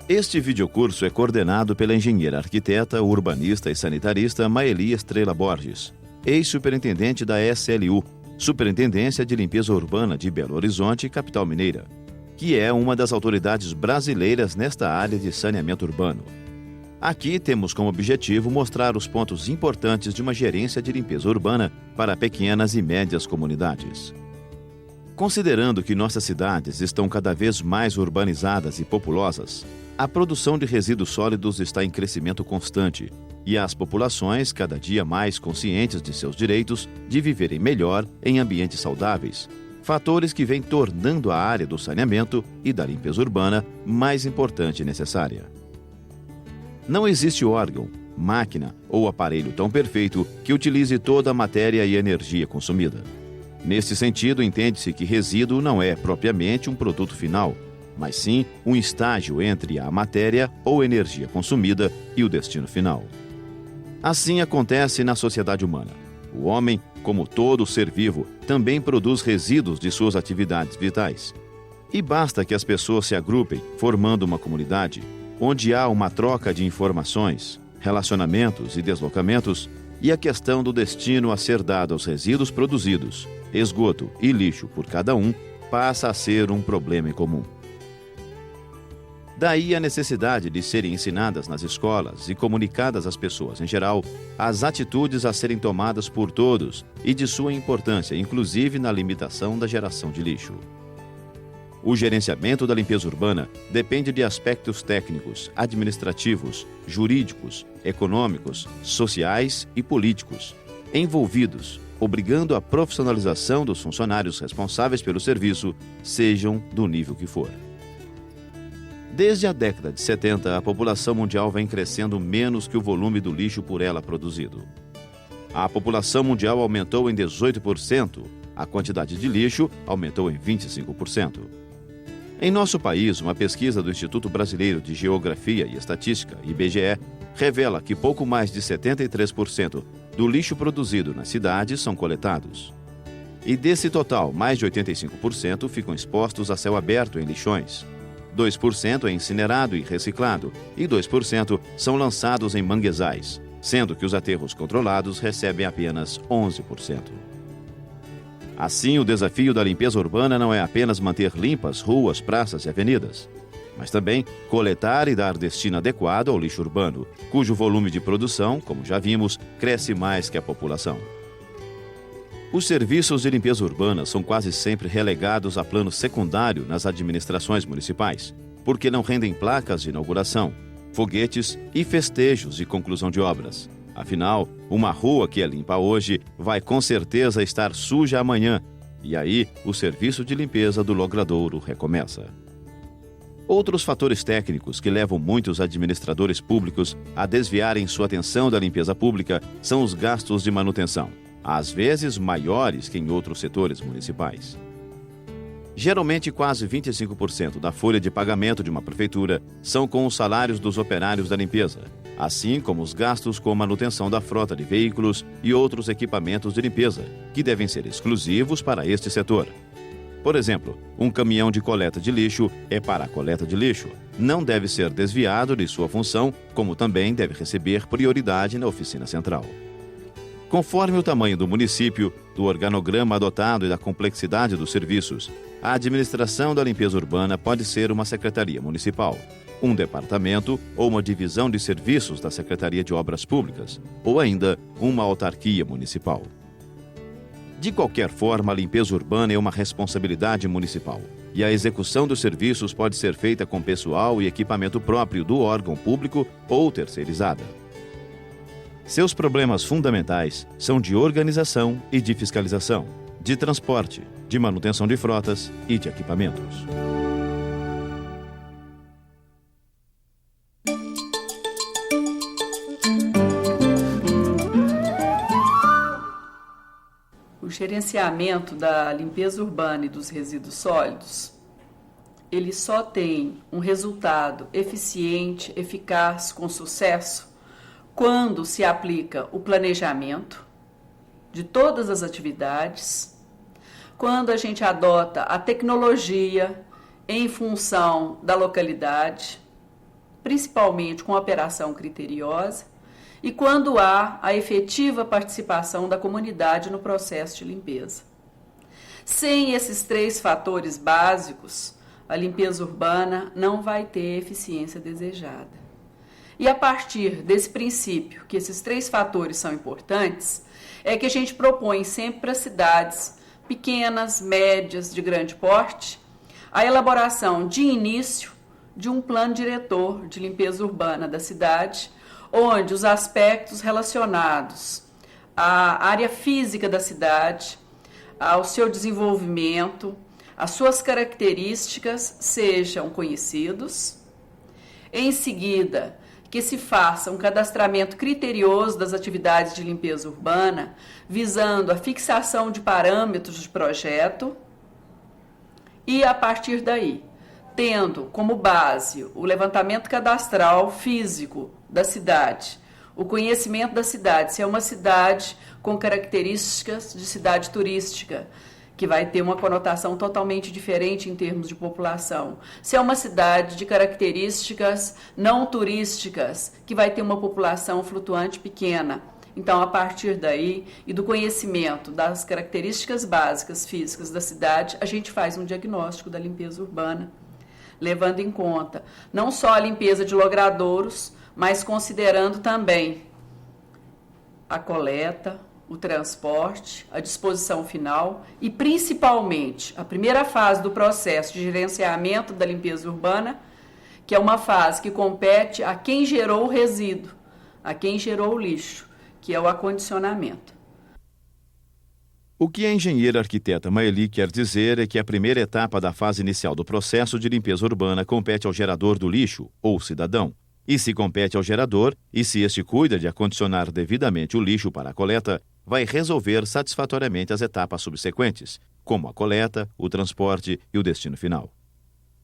Este videocurso é coordenado pela engenheira arquiteta, urbanista e sanitarista Maeli Estrela Borges, ex-superintendente da SLU, Superintendência de Limpeza Urbana de Belo Horizonte, capital mineira, que é uma das autoridades brasileiras nesta área de saneamento urbano. Aqui temos como objetivo mostrar os pontos importantes de uma gerência de limpeza urbana para pequenas e médias comunidades. Considerando que nossas cidades estão cada vez mais urbanizadas e populosas, a produção de resíduos sólidos está em crescimento constante e as populações cada dia mais conscientes de seus direitos de viverem melhor em ambientes saudáveis, fatores que vêm tornando a área do saneamento e da limpeza urbana mais importante e necessária. Não existe órgão, máquina ou aparelho tão perfeito que utilize toda a matéria e energia consumida. Nesse sentido, entende-se que resíduo não é propriamente um produto final, mas sim um estágio entre a matéria ou energia consumida e o destino final. Assim acontece na sociedade humana. O homem, como todo ser vivo, também produz resíduos de suas atividades vitais. E basta que as pessoas se agrupem, formando uma comunidade, onde há uma troca de informações, relacionamentos e deslocamentos, e a questão do destino a ser dado aos resíduos produzidos, esgoto e lixo por cada um, passa a ser um problema em comum. Daí a necessidade de serem ensinadas nas escolas e comunicadas às pessoas em geral as atitudes a serem tomadas por todos e de sua importância, inclusive na limitação da geração de lixo. O gerenciamento da limpeza urbana depende de aspectos técnicos, administrativos, jurídicos, econômicos, sociais e políticos, envolvidos, obrigando a profissionalização dos funcionários responsáveis pelo serviço, sejam do nível que for. Desde a década de 70, a população mundial vem crescendo menos que o volume do lixo por ela produzido. A população mundial aumentou em 18%, a quantidade de lixo aumentou em 25%. Em nosso país, uma pesquisa do Instituto Brasileiro de Geografia e Estatística, IBGE, revela que pouco mais de 73% do lixo produzido nas cidades são coletados. E desse total, mais de 85% ficam expostos a céu aberto em lixões. 2% é incinerado e reciclado e 2% são lançados em manguezais, sendo que os aterros controlados recebem apenas 11%. Assim, o desafio da limpeza urbana não é apenas manter limpas ruas, praças e avenidas, mas também coletar e dar destino adequado ao lixo urbano, cujo volume de produção, como já vimos, cresce mais que a população. Os serviços de limpeza urbana são quase sempre relegados a plano secundário nas administrações municipais, porque não rendem placas de inauguração, foguetes e festejos de conclusão de obras. Afinal, uma rua que é limpa hoje vai com certeza estar suja amanhã, e aí o serviço de limpeza do logradouro recomeça. Outros fatores técnicos que levam muitos administradores públicos a desviarem sua atenção da limpeza pública são os gastos de manutenção, às vezes maiores que em outros setores municipais. Geralmente, quase 25% da folha de pagamento de uma prefeitura são com os salários dos operários da limpeza, assim como os gastos com manutenção da frota de veículos e outros equipamentos de limpeza, que devem ser exclusivos para este setor. Por exemplo, um caminhão de coleta de lixo é para a coleta de lixo, não deve ser desviado de sua função, como também deve receber prioridade na oficina central. Conforme o tamanho do município, do organograma adotado e da complexidade dos serviços, a administração da limpeza urbana pode ser uma secretaria municipal, um departamento ou uma divisão de serviços da Secretaria de Obras Públicas, ou ainda uma autarquia municipal. De qualquer forma, a limpeza urbana é uma responsabilidade municipal, e a execução dos serviços pode ser feita com pessoal e equipamento próprio do órgão público ou terceirizada. Seus problemas fundamentais são de organização e de fiscalização, de transporte, de manutenção de frotas e de equipamentos. O gerenciamento da limpeza urbana e dos resíduos sólidos, ele só tem um resultado eficiente, eficaz, com sucesso, quando se aplica o planejamento de todas as atividades, quando a gente adota a tecnologia em função da localidade, principalmente com operação criteriosa, e quando há a efetiva participação da comunidade no processo de limpeza. Sem esses 3 fatores básicos, a limpeza urbana não vai ter eficiência desejada. E a partir desse princípio, que esses 3 fatores são importantes, é que a gente propõe sempre para cidades pequenas, médias, de grande porte, a elaboração de início de um plano diretor de limpeza urbana da cidade, onde os aspectos relacionados à área física da cidade, ao seu desenvolvimento, as suas características sejam conhecidos. Em seguida, que se faça um cadastramento criterioso das atividades de limpeza urbana, visando a fixação de parâmetros de projeto, e a partir daí, tendo como base o levantamento cadastral físico da cidade, o conhecimento da cidade, se é uma cidade com características de cidade turística, que vai ter uma conotação totalmente diferente em termos de população. Se é uma cidade de características não turísticas, que vai ter uma população flutuante pequena. Então, a partir daí e do conhecimento das características básicas físicas da cidade, a gente faz um diagnóstico da limpeza urbana, levando em conta não só a limpeza de logradouros, mas considerando também a coleta, o transporte, a disposição final e, principalmente, a primeira fase do processo de gerenciamento da limpeza urbana, que é uma fase que compete a quem gerou o resíduo, a quem gerou o lixo, que é o acondicionamento. O que a engenheira arquiteta Maeli quer dizer é que a primeira etapa da fase inicial do processo de limpeza urbana compete ao gerador do lixo, ou cidadão. E se compete ao gerador, e se este cuida de acondicionar devidamente o lixo para a coleta, vai resolver satisfatoriamente as etapas subsequentes, como a coleta, o transporte e o destino final.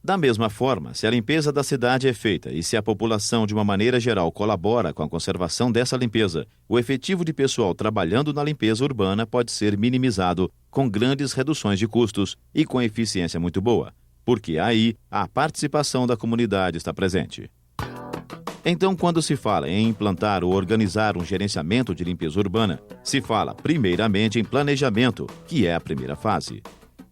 Da mesma forma, se a limpeza da cidade é feita e se a população de uma maneira geral colabora com a conservação dessa limpeza, o efetivo de pessoal trabalhando na limpeza urbana pode ser minimizado com grandes reduções de custos e com eficiência muito boa, porque aí a participação da comunidade está presente. Então, quando se fala em implantar ou organizar um gerenciamento de limpeza urbana, se fala primeiramente em planejamento, que é a primeira fase.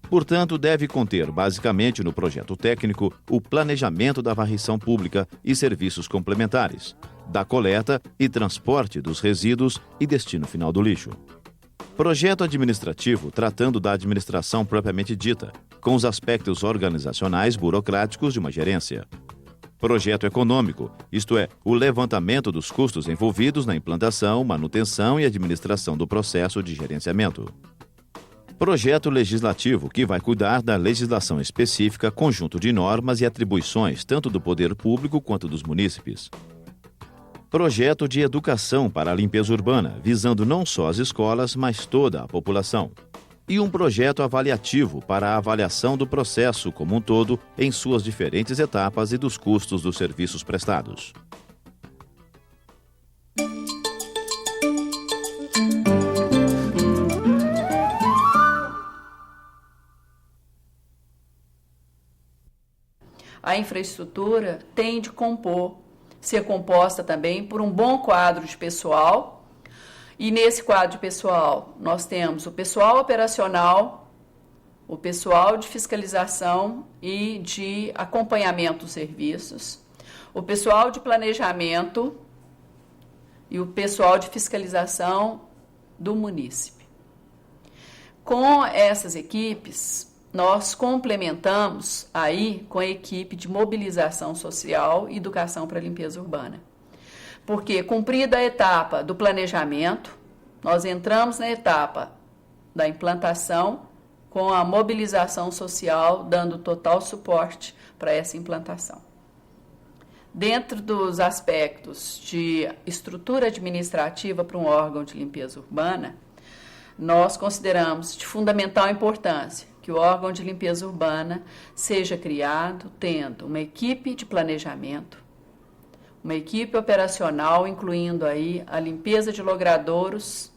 Portanto, deve conter, basicamente no projeto técnico, o planejamento da varrição pública e serviços complementares, da coleta e transporte dos resíduos e destino final do lixo. Projeto administrativo tratando da administração propriamente dita, com os aspectos organizacionais burocráticos de uma gerência. Projeto econômico, isto é, o levantamento dos custos envolvidos na implantação, manutenção e administração do processo de gerenciamento. Projeto legislativo, que vai cuidar da legislação específica, conjunto de normas e atribuições, tanto do poder público quanto dos munícipes. Projeto de educação para a limpeza urbana, visando não só as escolas, mas toda a população. E um projeto avaliativo para a avaliação do processo como um todo em suas diferentes etapas e dos custos dos serviços prestados. A infraestrutura tem de ser composta também por um bom quadro de pessoal. E nesse quadro de pessoal, nós temos o pessoal operacional, o pessoal de fiscalização e de acompanhamento dos serviços, o pessoal de planejamento e o pessoal de fiscalização do munícipe. Com essas equipes, nós complementamos aí com a equipe de mobilização social e educação para a limpeza urbana. Porque, cumprida a etapa do planejamento, nós entramos na etapa da implantação com a mobilização social, dando total suporte para essa implantação. Dentro dos aspectos de estrutura administrativa para um órgão de limpeza urbana, nós consideramos de fundamental importância que o órgão de limpeza urbana seja criado tendo uma equipe de planejamento, uma equipe operacional, incluindo aí a limpeza de logradouros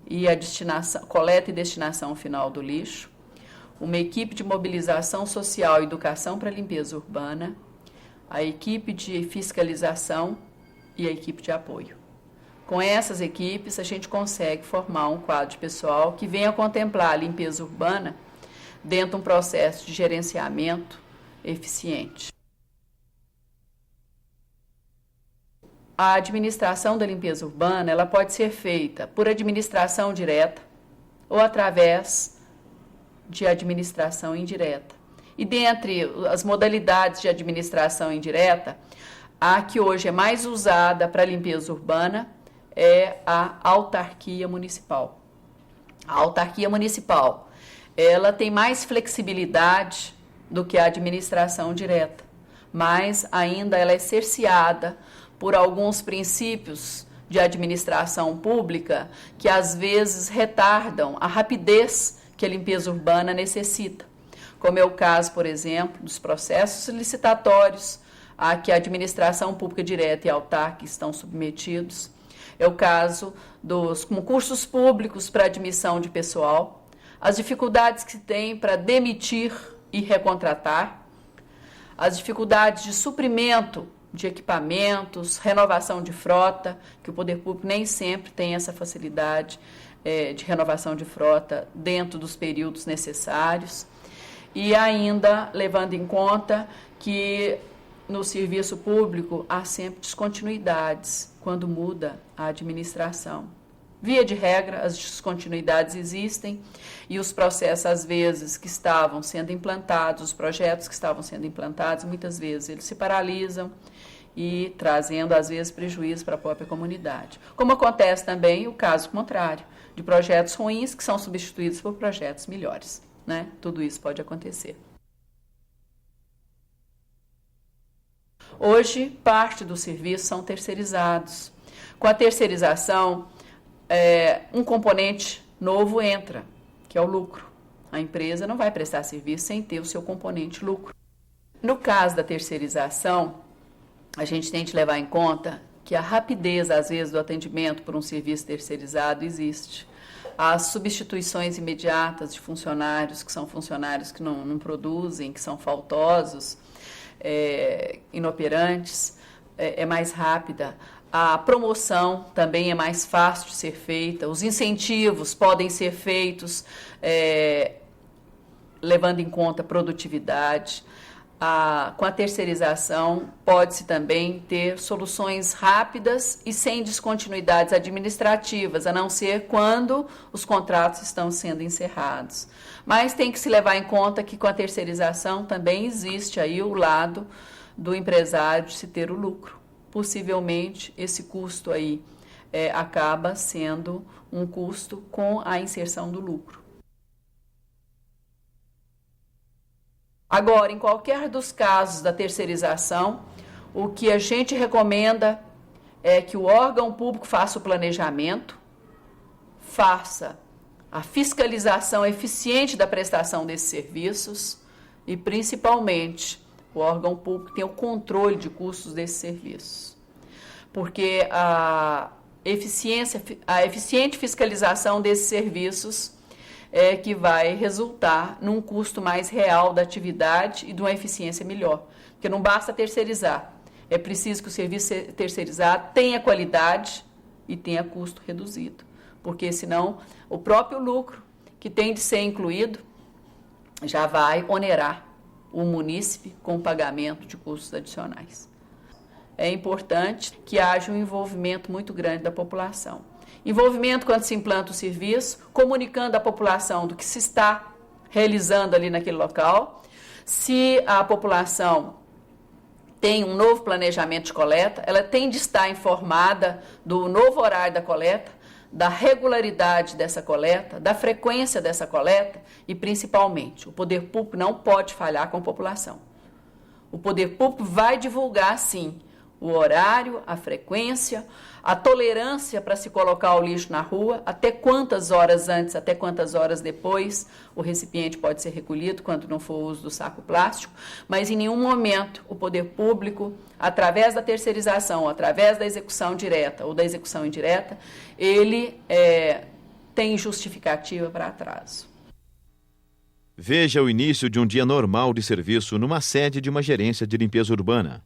e a coleta e destinação final do lixo, uma equipe de mobilização social e educação para a limpeza urbana, a equipe de fiscalização e a equipe de apoio. Com essas equipes, a gente consegue formar um quadro de pessoal que venha contemplar a limpeza urbana dentro de um processo de gerenciamento eficiente. A administração da limpeza urbana, ela pode ser feita por administração direta ou através de administração indireta. E dentre as modalidades de administração indireta, a que hoje é mais usada para a limpeza urbana é a autarquia municipal. A autarquia municipal, ela tem mais flexibilidade do que a administração direta, mas ainda ela é cerceada por alguns princípios de administração pública que às vezes retardam a rapidez que a limpeza urbana necessita, como é o caso, por exemplo, dos processos licitatórios a que a administração pública direta e autárquica estão submetidos. É o caso dos concursos públicos para admissão de pessoal, as dificuldades que se tem para demitir e recontratar, as dificuldades de suprimento de equipamentos, renovação de frota, que o poder público nem sempre tem essa facilidade de renovação de frota dentro dos períodos necessários, e ainda levando em conta que no serviço público há sempre descontinuidades quando muda a administração. Via de regra, as descontinuidades existem e os processos, às vezes, que estavam sendo implantados, os projetos que estavam sendo implantados, muitas vezes eles se paralisam e trazendo, às vezes, prejuízo para a própria comunidade. Como acontece também o caso contrário, de projetos ruins que são substituídos por projetos melhores, né? Tudo isso pode acontecer. Hoje, parte dos serviços são terceirizados. Com a terceirização, um componente novo entra, que é o lucro. A empresa não vai prestar serviço sem ter o seu componente lucro. No caso da terceirização, a gente tem que levar em conta que a rapidez, às vezes, do atendimento por um serviço terceirizado existe. As substituições imediatas de funcionários, que são funcionários que não produzem, que são faltosos, inoperantes, é mais rápida. A promoção também é mais fácil de ser feita. Os incentivos podem ser feitos levando em conta a produtividade. Com a terceirização, pode-se também ter soluções rápidas e sem descontinuidades administrativas, a não ser quando os contratos estão sendo encerrados. Mas tem que se levar em conta que com a terceirização também existe aí o lado do empresário de se ter o lucro. Possivelmente, esse custo aí acaba sendo um custo com a inserção do lucro. Agora, em qualquer dos casos da terceirização, o que a gente recomenda é que o órgão público faça o planejamento, faça a fiscalização eficiente da prestação desses serviços e, principalmente, o órgão público tenha o controle de custos desses serviços. Porque a eficiente fiscalização desses serviços que vai resultar num custo mais real da atividade e de uma eficiência melhor. Porque não basta terceirizar, é preciso que o serviço terceirizado tenha qualidade e tenha custo reduzido, porque senão o próprio lucro que tem de ser incluído já vai onerar o munícipe com o pagamento de custos adicionais. É importante que haja um envolvimento muito grande da população. Envolvimento quando se implanta o serviço, comunicando à população do que se está realizando ali naquele local. Se a população tem um novo planejamento de coleta, ela tem de estar informada do novo horário da coleta, da regularidade dessa coleta, da frequência dessa coleta e, principalmente, o poder público não pode falhar com a população. O poder público vai divulgar, sim, o horário, a frequência, a tolerância para se colocar o lixo na rua, até quantas horas antes, até quantas horas depois o recipiente pode ser recolhido, quando não for o uso do saco plástico, mas em nenhum momento o poder público, através da terceirização, através da execução direta ou da execução indireta, ele tem justificativa para atraso. Veja o início de um dia normal de serviço numa sede de uma gerência de limpeza urbana.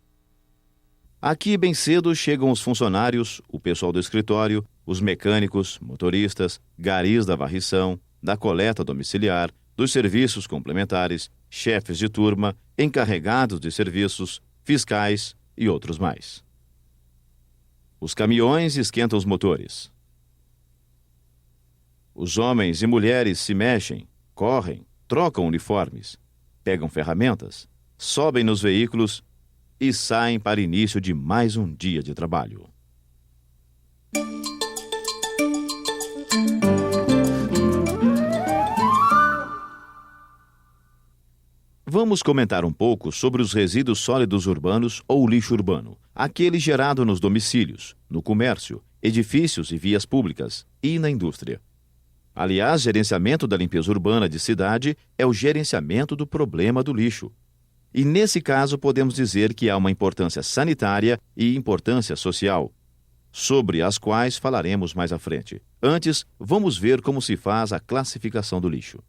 Aqui, bem cedo, chegam os funcionários, o pessoal do escritório, os mecânicos, motoristas, garis da varrição, da coleta domiciliar, dos serviços complementares, chefes de turma, encarregados de serviços, fiscais e outros mais. Os caminhões esquentam os motores. Os homens e mulheres se mexem, correm, trocam uniformes, pegam ferramentas, sobem nos veículos e saem para início de mais um dia de trabalho. Vamos comentar um pouco sobre os resíduos sólidos urbanos ou lixo urbano, aquele gerado nos domicílios, no comércio, edifícios e vias públicas e na indústria. Aliás, gerenciamento da limpeza urbana de cidade é o gerenciamento do problema do lixo. E nesse caso podemos dizer que há uma importância sanitária e importância social, sobre as quais falaremos mais à frente. Antes, vamos ver como se faz a classificação do lixo.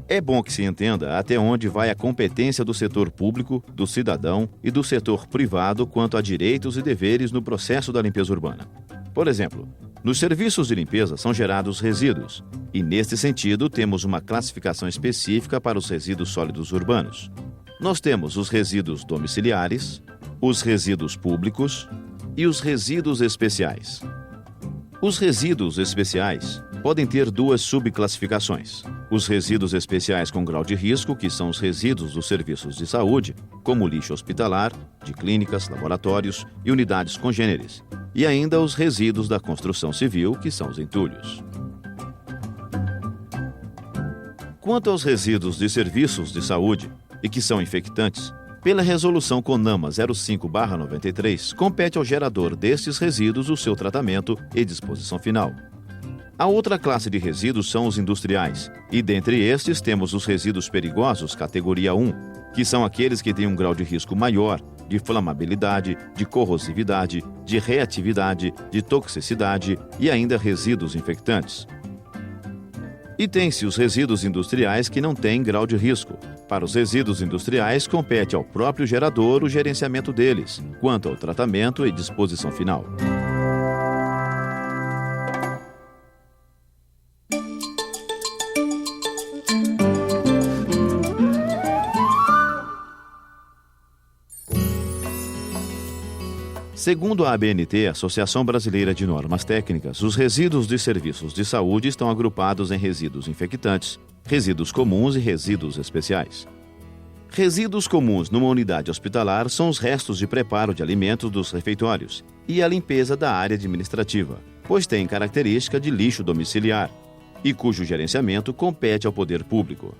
É bom que se entenda até onde vai a competência do setor público, do cidadão e do setor privado quanto a direitos e deveres no processo da limpeza urbana. Por exemplo, nos serviços de limpeza são gerados resíduos, e neste sentido temos uma classificação específica para os resíduos sólidos urbanos. Nós temos os resíduos domiciliares, os resíduos públicos e os resíduos especiais. Os resíduos especiais podem ter duas subclassificações. Os resíduos especiais com grau de risco, que são os resíduos dos serviços de saúde, como lixo hospitalar, de clínicas, laboratórios e unidades congêneres. E ainda os resíduos da construção civil, que são os entulhos. Quanto aos resíduos de serviços de saúde e que são infectantes, pela resolução CONAMA 05/93, compete ao gerador destes resíduos o seu tratamento e disposição final. A outra classe de resíduos são os industriais, e dentre estes temos os resíduos perigosos categoria 1, que são aqueles que têm um grau de risco maior de flamabilidade, de corrosividade, de reatividade, de toxicidade e ainda resíduos infectantes. E tem-se os resíduos industriais que não têm grau de risco. Para os resíduos industriais, compete ao próprio gerador o gerenciamento deles, quanto ao tratamento e disposição final. Segundo a ABNT, Associação Brasileira de Normas Técnicas, os resíduos de serviços de saúde estão agrupados em resíduos infectantes, resíduos comuns e resíduos especiais. Resíduos comuns numa unidade hospitalar são os restos de preparo de alimentos dos refeitórios e a limpeza da área administrativa, pois têm característica de lixo domiciliar e cujo gerenciamento compete ao poder público.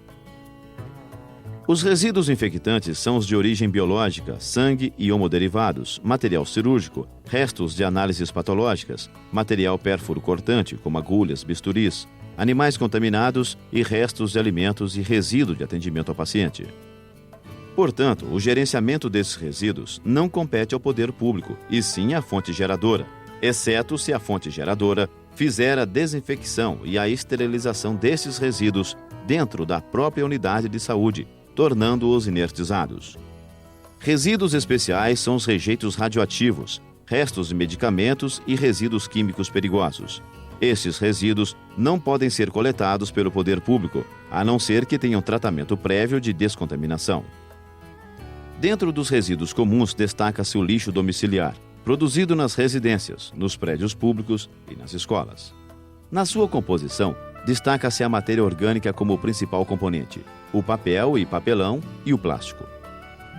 Os resíduos infectantes são os de origem biológica, sangue e hemoderivados, material cirúrgico, restos de análises patológicas, material pérfuro cortante, como agulhas, bisturis, animais contaminados e restos de alimentos e resíduo de atendimento ao paciente. Portanto, o gerenciamento desses resíduos não compete ao poder público, e sim à fonte geradora, exceto se a fonte geradora fizer a desinfecção e a esterilização desses resíduos dentro da própria unidade de saúde, tornando-os inertizados. Resíduos especiais são os rejeitos radioativos, restos de medicamentos e resíduos químicos perigosos. Estes resíduos não podem ser coletados pelo poder público, a não ser que tenham tratamento prévio de descontaminação. Dentro dos resíduos comuns destaca-se o lixo domiciliar, produzido nas residências, nos prédios públicos e nas escolas. Na sua composição, destaca-se a matéria orgânica como principal componente, o papel e papelão e o plástico.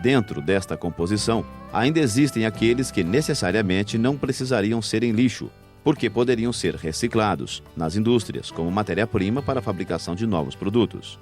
Dentro desta composição, ainda existem aqueles que necessariamente não precisariam ser em lixo, porque poderiam ser reciclados nas indústrias como matéria-prima para a fabricação de novos produtos.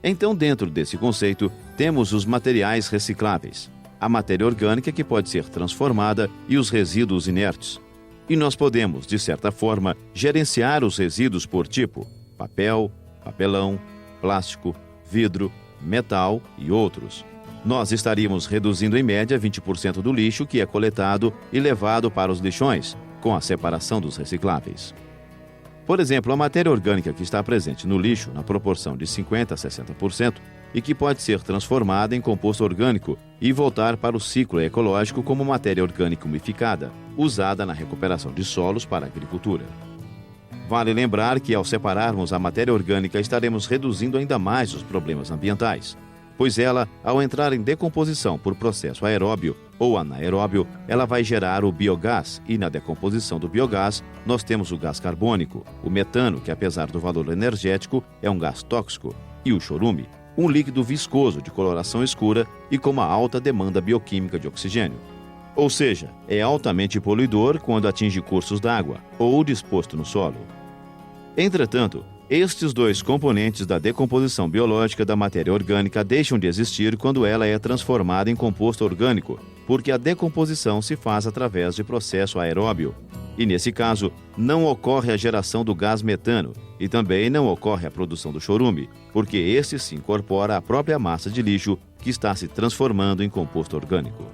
Então, dentro desse conceito, temos os materiais recicláveis, a matéria orgânica que pode ser transformada e os resíduos inertes. E nós podemos, de certa forma, gerenciar os resíduos por tipo: papel, papelão, plástico, vidro, metal e outros. Nós estaríamos reduzindo em média 20% do lixo que é coletado e levado para os lixões, com a separação dos recicláveis. Por exemplo, a matéria orgânica que está presente no lixo, na proporção de 50% a 60%, e que pode ser transformada em composto orgânico e voltar para o ciclo ecológico como matéria orgânica umificada, usada na recuperação de solos para a agricultura. Vale lembrar que, ao separarmos a matéria orgânica, estaremos reduzindo ainda mais os problemas ambientais, pois ela, ao entrar em decomposição por processo aeróbio ou anaeróbio, ela vai gerar o biogás, e na decomposição do biogás, nós temos o gás carbônico, o metano, que apesar do valor energético, é um gás tóxico, e o chorume, um líquido viscoso de coloração escura e com uma alta demanda bioquímica de oxigênio. Ou seja, é altamente poluidor quando atinge cursos d'água ou disposto no solo. Entretanto, estes dois componentes da decomposição biológica da matéria orgânica deixam de existir quando ela é transformada em composto orgânico, porque a decomposição se faz através de processo aeróbio. E nesse caso, não ocorre a geração do gás metano e também não ocorre a produção do chorume, porque este se incorpora à própria massa de lixo que está se transformando em composto orgânico.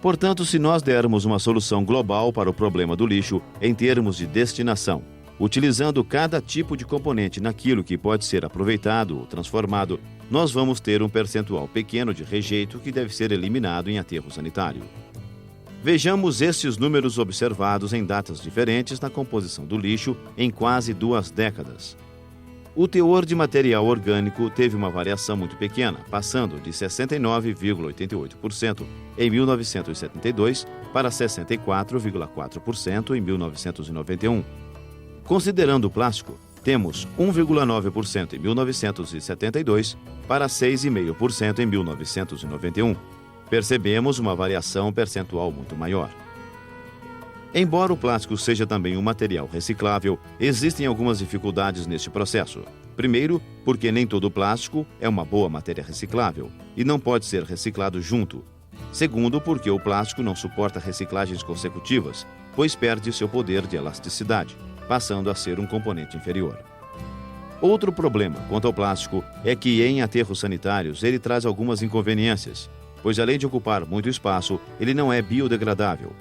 Portanto, se nós dermos uma solução global para o problema do lixo em termos de destinação, utilizando cada tipo de componente naquilo que pode ser aproveitado ou transformado, nós vamos ter um percentual pequeno de rejeito que deve ser eliminado em aterro sanitário. Vejamos estes números observados em datas diferentes na composição do lixo em quase 2 décadas. O teor de material orgânico teve uma variação muito pequena, passando de 69,88% em 1972 para 64,4% em 1991. Considerando o plástico, temos 1,9% em 1972 para 6,5% em 1991. Percebemos uma variação percentual muito maior. Embora o plástico seja também um material reciclável, existem algumas dificuldades neste processo. Primeiro, porque nem todo plástico é uma boa matéria reciclável e não pode ser reciclado junto. Segundo, porque o plástico não suporta reciclagens consecutivas, pois perde seu poder de elasticidade, passando a ser um componente inferior. Outro problema quanto ao plástico é que em aterros sanitários ele traz algumas inconveniências, pois além de ocupar muito espaço, ele não é biodegradável.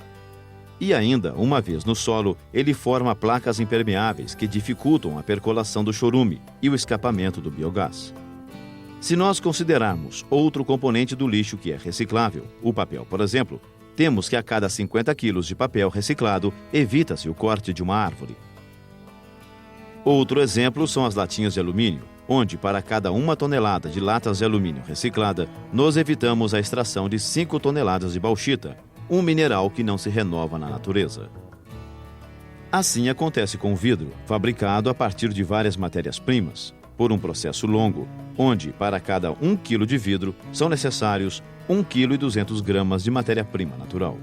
E ainda, uma vez no solo, ele forma placas impermeáveis que dificultam a percolação do chorume e o escapamento do biogás. Se nós considerarmos outro componente do lixo que é reciclável, o papel, por exemplo, temos que a cada 50 quilos de papel reciclado, evita-se o corte de uma árvore. Outro exemplo são as latinhas de alumínio, onde para cada 1 tonelada de latas de alumínio reciclada, nós evitamos a extração de 5 toneladas de bauxita, um mineral que não se renova na natureza. Assim acontece com o vidro, fabricado a partir de várias matérias-primas, por um processo longo, onde para cada 1 quilo de vidro são necessários 1,2 kg de matéria-prima natural.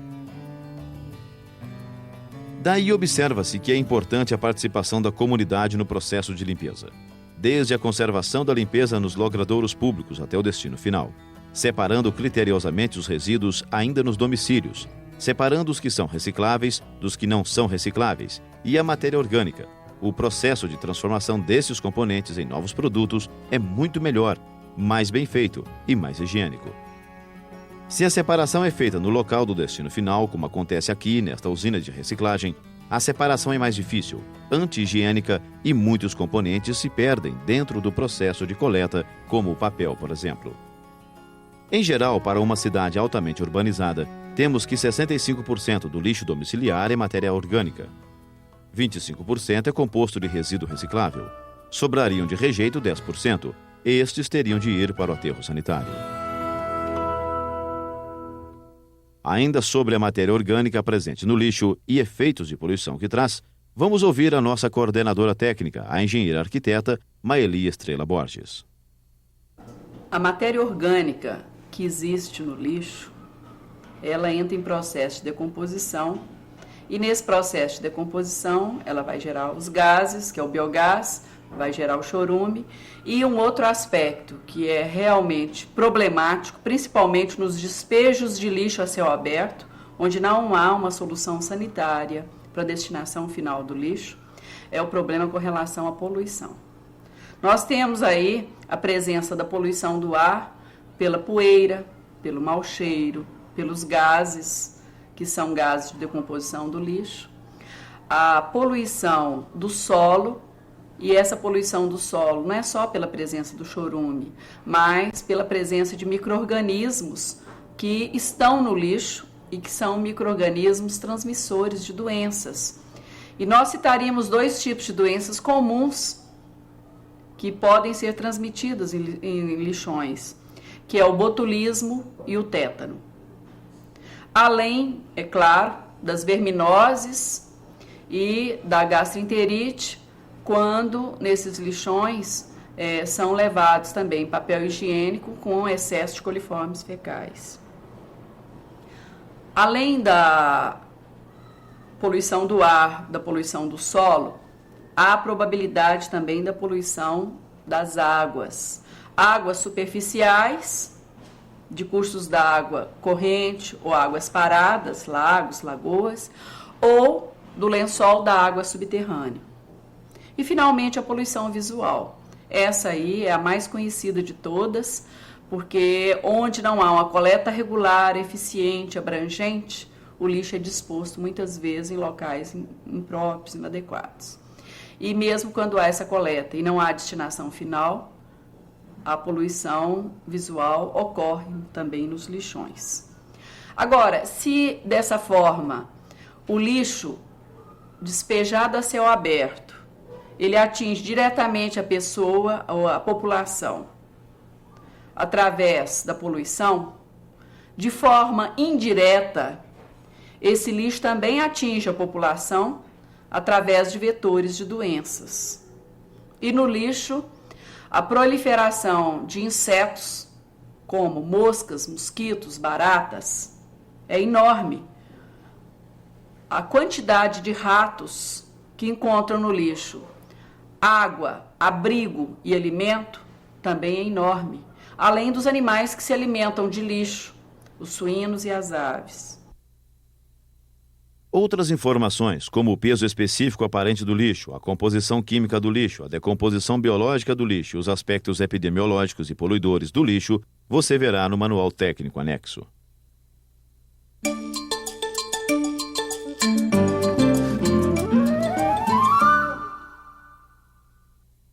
Daí observa-se que é importante a participação da comunidade no processo de limpeza, desde a conservação da limpeza nos logradouros públicos até o destino final, separando criteriosamente os resíduos ainda nos domicílios, separando os que são recicláveis dos que não são recicláveis, e a matéria orgânica. O processo de transformação desses componentes em novos produtos é muito melhor, mais bem feito e mais higiênico. Se a separação é feita no local do destino final, como acontece aqui nesta usina de reciclagem, a separação é mais difícil, anti-higiênica e muitos componentes se perdem dentro do processo de coleta, como o papel, por exemplo. Em geral, para uma cidade altamente urbanizada, temos que 65% do lixo domiciliar é matéria orgânica. 25% é composto de resíduo reciclável. Sobrariam de rejeito 10%. Estes teriam de ir para o aterro sanitário. Ainda sobre a matéria orgânica presente no lixo e efeitos de poluição que traz, vamos ouvir a nossa coordenadora técnica, a engenheira arquiteta Maeli Estrela Borges. A matéria orgânica que existe no lixo, ela entra em processo de decomposição e nesse processo de decomposição ela vai gerar os gases, que é o biogás, vai gerar o chorume e um outro aspecto que é realmente problemático, principalmente nos despejos de lixo a céu aberto, onde não há uma solução sanitária para a destinação final do lixo, é o problema com relação à poluição. Nós temos aí a presença da poluição do ar pela poeira, pelo mau cheiro, pelos gases, que são gases de decomposição do lixo. a poluição do solo, e essa poluição do solo não é só pela presença do chorume, mas pela presença de micro-organismos que estão no lixo e que são micro-organismos transmissores de doenças. E nós citaríamos 2 tipos de doenças comuns que podem ser transmitidas em lixões, que é o botulismo e o tétano. Além, é claro, das verminoses e da gastroenterite, quando nesses lixões são levados também papel higiênico com excesso de coliformes fecais. Além da poluição do ar, da poluição do solo, há a probabilidade também da poluição das águas. Águas superficiais, de cursos d'água corrente ou águas paradas, lagos, lagoas, ou do lençol da água subterrânea. E, finalmente, a poluição visual. Essa aí é a mais conhecida de todas, porque onde não há uma coleta regular, eficiente, abrangente, o lixo é disposto muitas vezes em locais impróprios, inadequados. E mesmo quando há essa coleta e não há destinação final, a poluição visual ocorre também nos lixões. Agora, se dessa forma o lixo despejado a céu aberto, ele atinge diretamente a pessoa ou a população através da poluição, de forma indireta, esse lixo também atinge a população através de vetores de doenças. E no lixo, a proliferação de insetos, como moscas, mosquitos, baratas, é enorme. A quantidade de ratos que encontram no lixo, água, abrigo e alimento, também é enorme. Além dos animais que se alimentam de lixo, os suínos e as aves. Outras informações, como o peso específico aparente do lixo, a composição química do lixo, a decomposição biológica do lixo e os aspectos epidemiológicos e poluidores do lixo, você verá no manual técnico anexo.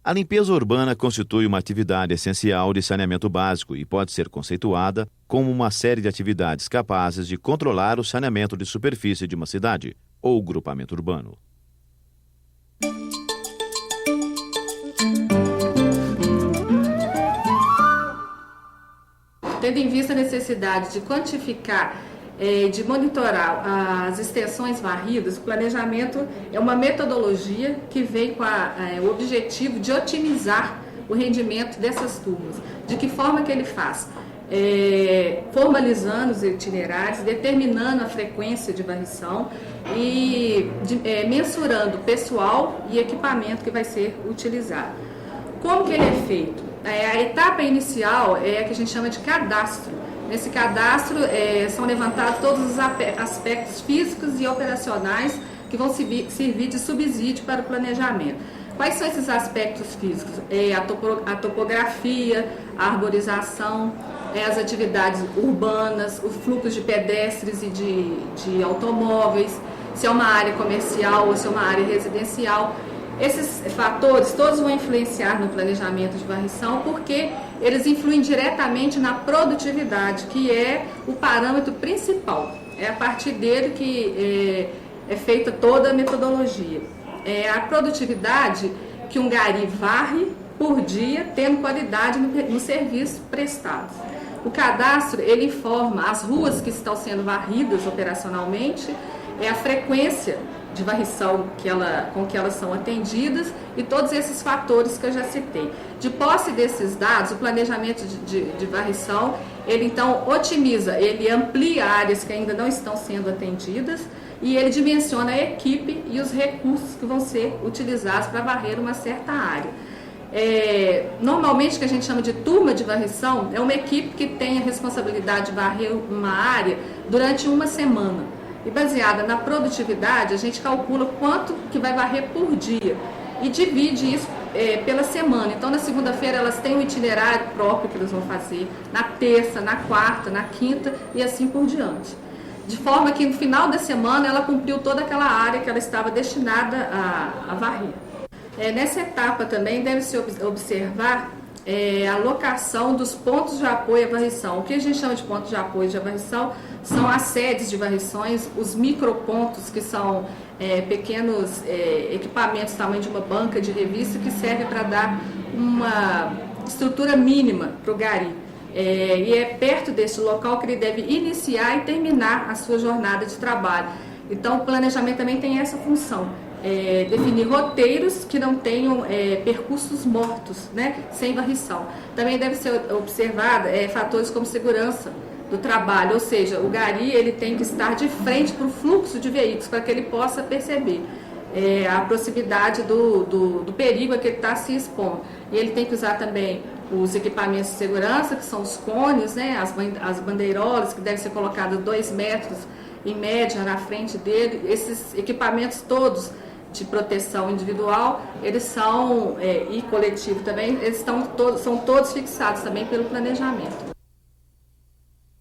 A limpeza urbana constitui uma atividade essencial de saneamento básico e pode ser conceituada como uma série de atividades capazes de controlar o saneamento de superfície de uma cidade ou grupamento urbano. Tendo em vista a necessidade de quantificar de monitorar as extensões varridas, o planejamento é uma metodologia que vem com o objetivo de otimizar o rendimento dessas turmas. De que forma que ele faz? Formalizando os itinerários, determinando a frequência de varrição e mensurando pessoal e equipamento que vai ser utilizado. Como que ele é feito? A etapa inicial é a que a gente chama de cadastro. Nesse cadastro são levantados todos os aspectos físicos e operacionais que vão servir de subsídio para o planejamento. Quais são esses aspectos físicos? A topografia, a arborização, as atividades urbanas, o fluxo de pedestres e de automóveis, se é uma área comercial ou se é uma área residencial. Esses fatores todos vão influenciar no planejamento de varrição porque eles influem diretamente na produtividade, que é o parâmetro principal. É a partir dele que é feita toda a metodologia. É a produtividade que um gari varre por dia, tendo qualidade no serviço prestado. O cadastro, ele informa as ruas que estão sendo varridas operacionalmente, a frequência de varrição com que elas são atendidas e todos esses fatores que eu já citei. De posse desses dados, o planejamento de varrição, ele então otimiza, ele amplia áreas que ainda não estão sendo atendidas e ele dimensiona a equipe e os recursos que vão ser utilizados para varrer uma certa área. Normalmente, o que a gente chama de turma de varrição é uma equipe que tem a responsabilidade de varrer uma área durante uma semana. E baseada na produtividade, a gente calcula quanto que vai varrer por dia e divide isso pela semana. Então, na segunda-feira, elas têm um itinerário próprio que elas vão fazer, na terça, na quarta, na quinta e assim por diante. de forma que no final da semana ela cumpriu toda aquela área que ela estava destinada a varrer. Nessa etapa também deve-se observar a locação dos pontos de apoio à varrição. O que a gente chama de pontos de apoio de varrição são as sedes de varrições, os micropontos, que são pequenos equipamentos do tamanho de uma banca de revista, que serve para dar uma estrutura mínima para o gari. E é perto desse local que ele deve iniciar e terminar a sua jornada de trabalho. Então, o planejamento também tem essa função. Definir roteiros que não tenham percursos mortos, né, sem varrição. Também deve ser observado fatores como segurança do trabalho, ou seja, o gari ele tem que estar de frente para o fluxo de veículos, para que ele possa perceber a proximidade do perigo a que ele está se expondo. E ele tem que usar também os equipamentos de segurança, que são os cones, né, as bandeirolas, que devem ser colocadas 2 metros em média na frente dele. Esses equipamentos todos de proteção individual, eles são, e coletivo também, eles são todos fixados também pelo planejamento.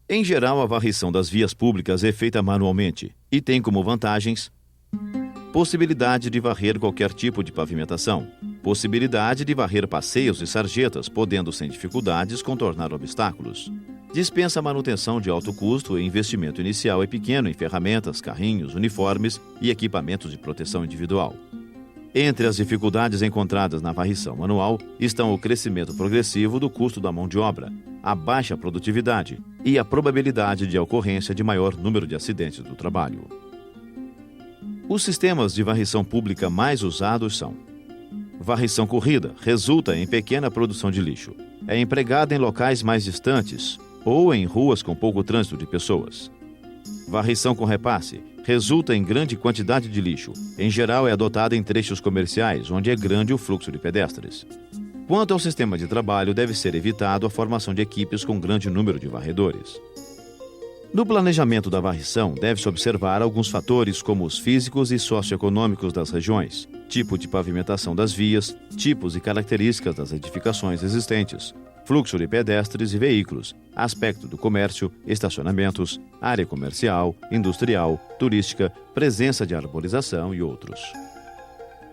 Em geral, a varrição das vias públicas é feita manualmente e tem como vantagens: possibilidade de varrer qualquer tipo de pavimentação, possibilidade de varrer passeios e sarjetas, podendo sem dificuldades contornar obstáculos. Dispensa manutenção de alto custo e investimento inicial é pequeno em ferramentas, carrinhos, uniformes e equipamentos de proteção individual. Entre as dificuldades encontradas na varrição manual estão o crescimento progressivo do custo da mão de obra, a baixa produtividade e a probabilidade de ocorrência de maior número de acidentes do trabalho. Os sistemas de varrição pública mais usados são: varrição corrida, resulta em pequena produção de lixo. É empregada em locais mais distantes ou em ruas com pouco trânsito de pessoas. Varrição com repasse, resulta em grande quantidade de lixo. Em geral, é adotada em trechos comerciais, onde é grande o fluxo de pedestres. Quanto ao sistema de trabalho, deve ser evitado a formação de equipes com grande número de varredores. No planejamento da varrição, deve-se observar alguns fatores como os físicos e socioeconômicos das regiões, tipo de pavimentação das vias, tipos e características das edificações existentes, fluxo de pedestres e veículos, aspecto do comércio, estacionamentos, área comercial, industrial, turística, presença de arborização e outros.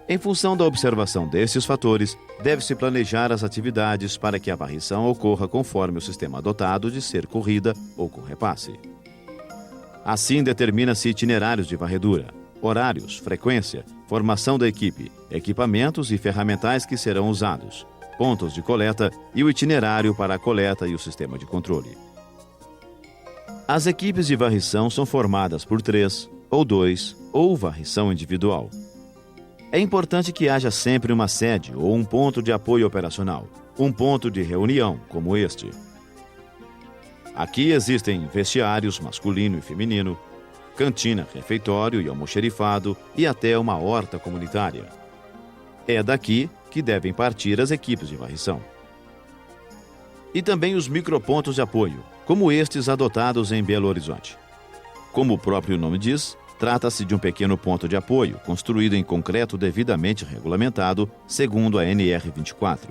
Em função da observação desses fatores, deve-se planejar as atividades para que a varrição ocorra conforme o sistema adotado de ser corrida ou com repasse. Assim, determina-se itinerários de varredura, horários, frequência, formação da equipe, equipamentos e ferramentais que serão usados, pontos de coleta e o itinerário para a coleta e o sistema de controle. As equipes de varrição são formadas por 3 ou 2 ou varrição individual. É importante que haja sempre uma sede ou um ponto de apoio operacional, um ponto de reunião como este. Aqui existem vestiários masculino e feminino, cantina, refeitório e almoxerifado e até uma horta comunitária. É daqui que devem partir as equipes de varrição. E também os micropontos de apoio, como estes adotados em Belo Horizonte. Como o próprio nome diz, trata-se de um pequeno ponto de apoio, construído em concreto devidamente regulamentado, segundo a NR24.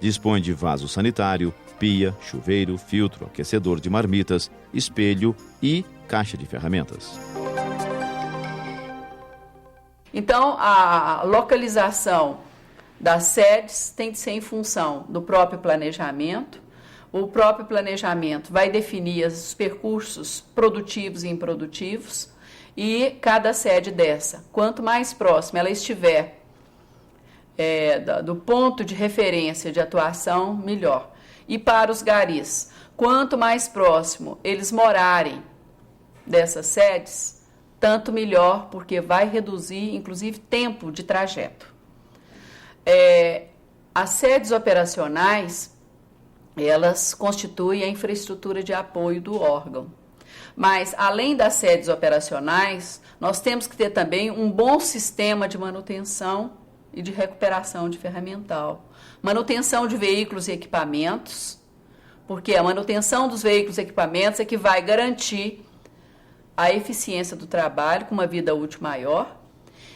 Dispõe de vaso sanitário, pia, chuveiro, filtro, aquecedor de marmitas, espelho e caixa de ferramentas. Então, a localização das sedes tem que ser em função do próprio planejamento. O próprio planejamento vai definir os percursos produtivos e improdutivos, e cada sede dessa, quanto mais próxima ela estiver do ponto de referência de atuação, melhor. E para os garis, quanto mais próximo eles morarem dessas sedes, tanto melhor, porque vai reduzir, inclusive, tempo de trajeto. As sedes operacionais, elas constituem a infraestrutura de apoio do órgão. Mas, além das sedes operacionais, nós temos que ter também um bom sistema de manutenção e de recuperação de ferramental. Manutenção de veículos e equipamentos, porque a manutenção dos veículos e equipamentos é que vai garantir a eficiência do trabalho com uma vida útil maior,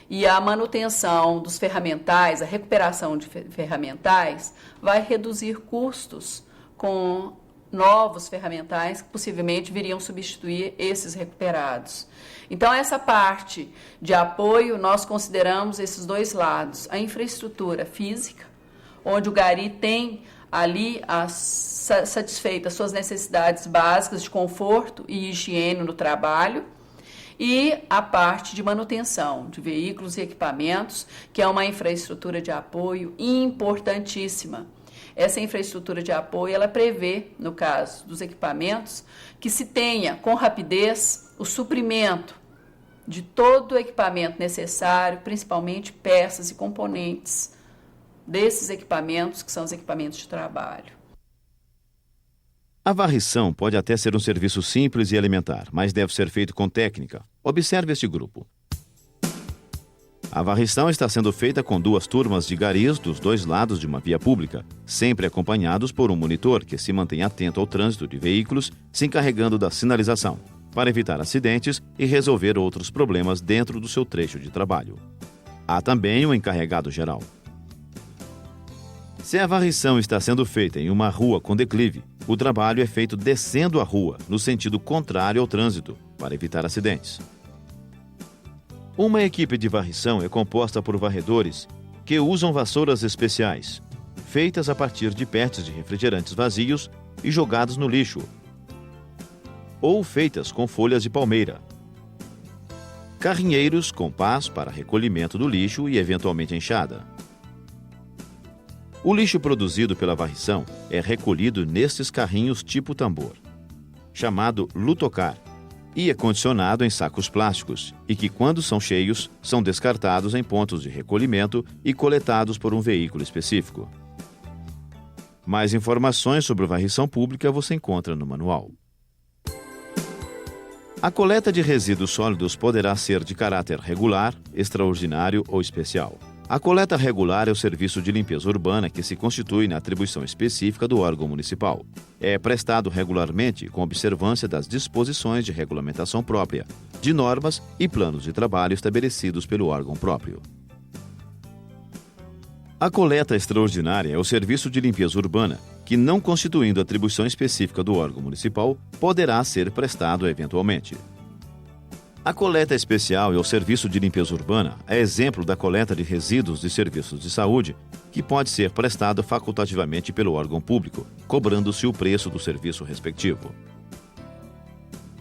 e a manutenção dos ferramentais, a recuperação de ferramentais, vai reduzir custos com novos ferramentais que possivelmente viriam substituir esses recuperados. Então, essa parte de apoio, nós consideramos esses dois lados. A infraestrutura física, onde o gari tem ali satisfeitas suas necessidades básicas de conforto e higiene no trabalho, e a parte de manutenção de veículos e equipamentos, que é uma infraestrutura de apoio importantíssima. Essa infraestrutura de apoio, ela prevê, no caso dos equipamentos, que se tenha com rapidez o suprimento de todo o equipamento necessário, principalmente peças e componentes desses equipamentos, que são os equipamentos de trabalho. A varrição pode até ser um serviço simples e elementar, mas deve ser feito com técnica. Observe este grupo. A varrição está sendo feita com 2 turmas de garis dos 2 lados de uma via pública, sempre acompanhados por um monitor que se mantém atento ao trânsito de veículos, se encarregando da sinalização, para evitar acidentes e resolver outros problemas dentro do seu trecho de trabalho. Há também um encarregado geral. Se a varrição está sendo feita em uma rua com declive, o trabalho é feito descendo a rua, no sentido contrário ao trânsito, para evitar acidentes. Uma equipe de varrição é composta por varredores que usam vassouras especiais, feitas a partir de PETs de refrigerantes vazios e jogados no lixo, ou feitas com folhas de palmeira. Carrinheiros com pás para recolhimento do lixo e eventualmente enxada. O lixo produzido pela varrição é recolhido nestes carrinhos tipo tambor, chamado lutocar, e é condicionado em sacos plásticos, e que, quando são cheios, são descartados em pontos de recolhimento e coletados por um veículo específico. Mais informações sobre varrição pública você encontra no manual. A coleta de resíduos sólidos poderá ser de caráter regular, extraordinário ou especial. A coleta regular é o serviço de limpeza urbana que se constitui na atribuição específica do órgão municipal. É prestado regularmente com observância das disposições de regulamentação própria, de normas e planos de trabalho estabelecidos pelo órgão próprio. A coleta extraordinária é o serviço de limpeza urbana, que, não constituindo atribuição específica do órgão municipal, poderá ser prestado eventualmente. A coleta especial é o serviço de limpeza urbana, é exemplo da coleta de resíduos de serviços de saúde, que pode ser prestado facultativamente pelo órgão público, cobrando-se o preço do serviço respectivo.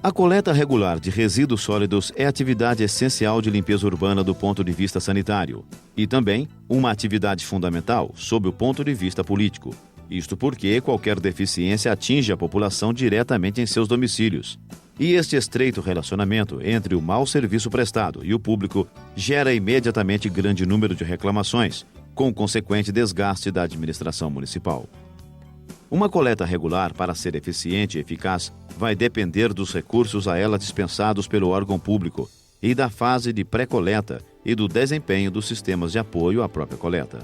A coleta regular de resíduos sólidos é atividade essencial de limpeza urbana do ponto de vista sanitário, e também uma atividade fundamental sob o ponto de vista político. Isto porque qualquer deficiência atinge a população diretamente em seus domicílios. E este estreito relacionamento entre o mau serviço prestado e o público gera imediatamente grande número de reclamações, com consequente desgaste da administração municipal. Uma coleta regular, para ser eficiente e eficaz, vai depender dos recursos a ela dispensados pelo órgão público e da fase de pré-coleta e do desempenho dos sistemas de apoio à própria coleta.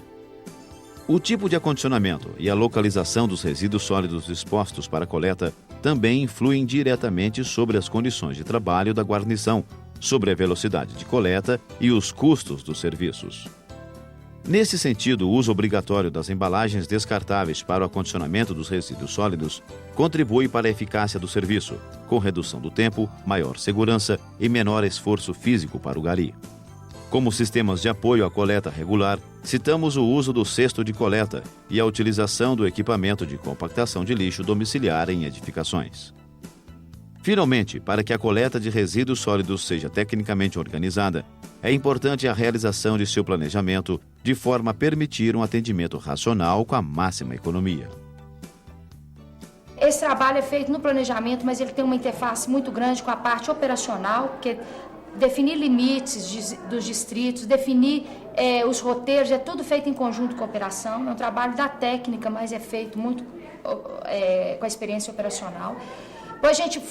O tipo de acondicionamento e a localização dos resíduos sólidos dispostos para a coleta também influem diretamente sobre as condições de trabalho da guarnição, sobre a velocidade de coleta e os custos dos serviços. Nesse sentido, o uso obrigatório das embalagens descartáveis para o acondicionamento dos resíduos sólidos contribui para a eficácia do serviço, com redução do tempo, maior segurança e menor esforço físico para o gari. Como sistemas de apoio à coleta regular, citamos o uso do cesto de coleta e a utilização do equipamento de compactação de lixo domiciliar em edificações. Finalmente, para que a coleta de resíduos sólidos seja tecnicamente organizada, é importante a realização de seu planejamento de forma a permitir um atendimento racional com a máxima economia. Esse trabalho é feito no planejamento, mas ele tem uma interface muito grande com a parte operacional, que definir limites dos distritos, definir os roteiros, é tudo feito em conjunto com a operação. É um trabalho da técnica, mas é feito muito com a experiência operacional. Depois a gente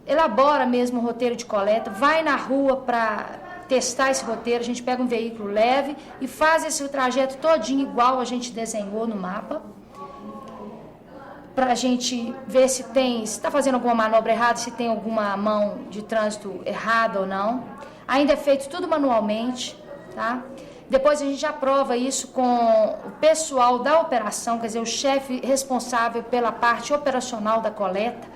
elabora mesmo o roteiro de coleta, vai na rua para testar esse roteiro, a gente pega um veículo leve e faz esse trajeto todinho igual a gente desenhou no mapa, para a gente ver se está fazendo alguma manobra errada, se tem alguma mão de trânsito errada ou não. Ainda é feito tudo manualmente, tá? Depois a gente aprova isso com o pessoal da operação, quer dizer, o chefe responsável pela parte operacional da coleta.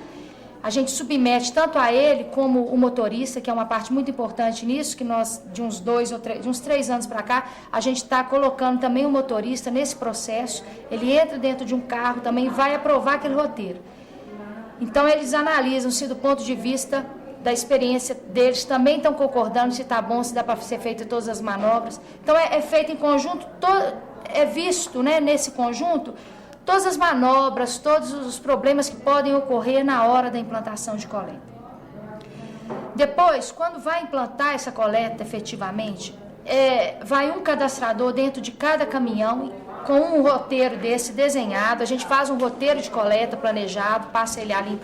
A gente submete tanto a ele como o motorista, que é uma parte muito importante nisso, que nós, de uns 3 anos para cá, a gente está colocando também o motorista nesse processo. Ele entra dentro de um carro, também vai aprovar aquele roteiro. Então, eles analisam se do ponto de vista da experiência deles, também estão concordando se está bom, se dá para ser feita todas as manobras. Então, é feito em conjunto, é visto, né, nesse conjunto, todas as manobras, todos os problemas que podem ocorrer na hora da implantação de coleta. Depois, quando vai implantar essa coleta efetivamente, vai um cadastrador dentro de cada caminhão, com um roteiro desse desenhado. A gente faz um roteiro de coleta planejado, passa ele ali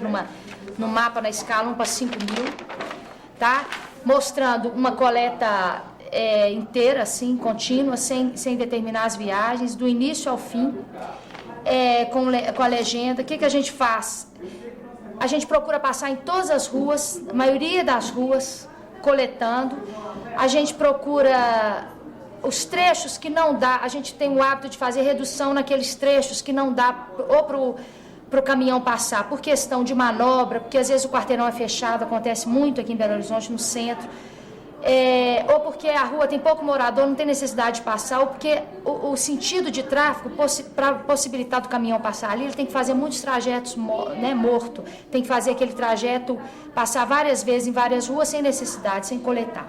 no mapa na escala 1 para 5 mil, tá? Mostrando uma coleta inteira, assim, contínua, sem determinar as viagens, do início ao fim, com a legenda. O que a gente faz? A gente procura passar em todas as ruas, a maioria das ruas, coletando. A gente procura os trechos que não dá, a gente tem o hábito de fazer redução naqueles trechos que não dá ou para o caminhão passar, por questão de manobra, porque às vezes o quarteirão é fechado, acontece muito aqui em Belo Horizonte, no centro, ou porque a rua tem pouco morador, não tem necessidade de passar, ou porque o sentido de tráfego, para possibilitar do caminhão passar ali, ele tem que fazer muitos trajetos morto, tem que fazer aquele trajeto, passar várias vezes em várias ruas sem necessidade, sem coletar.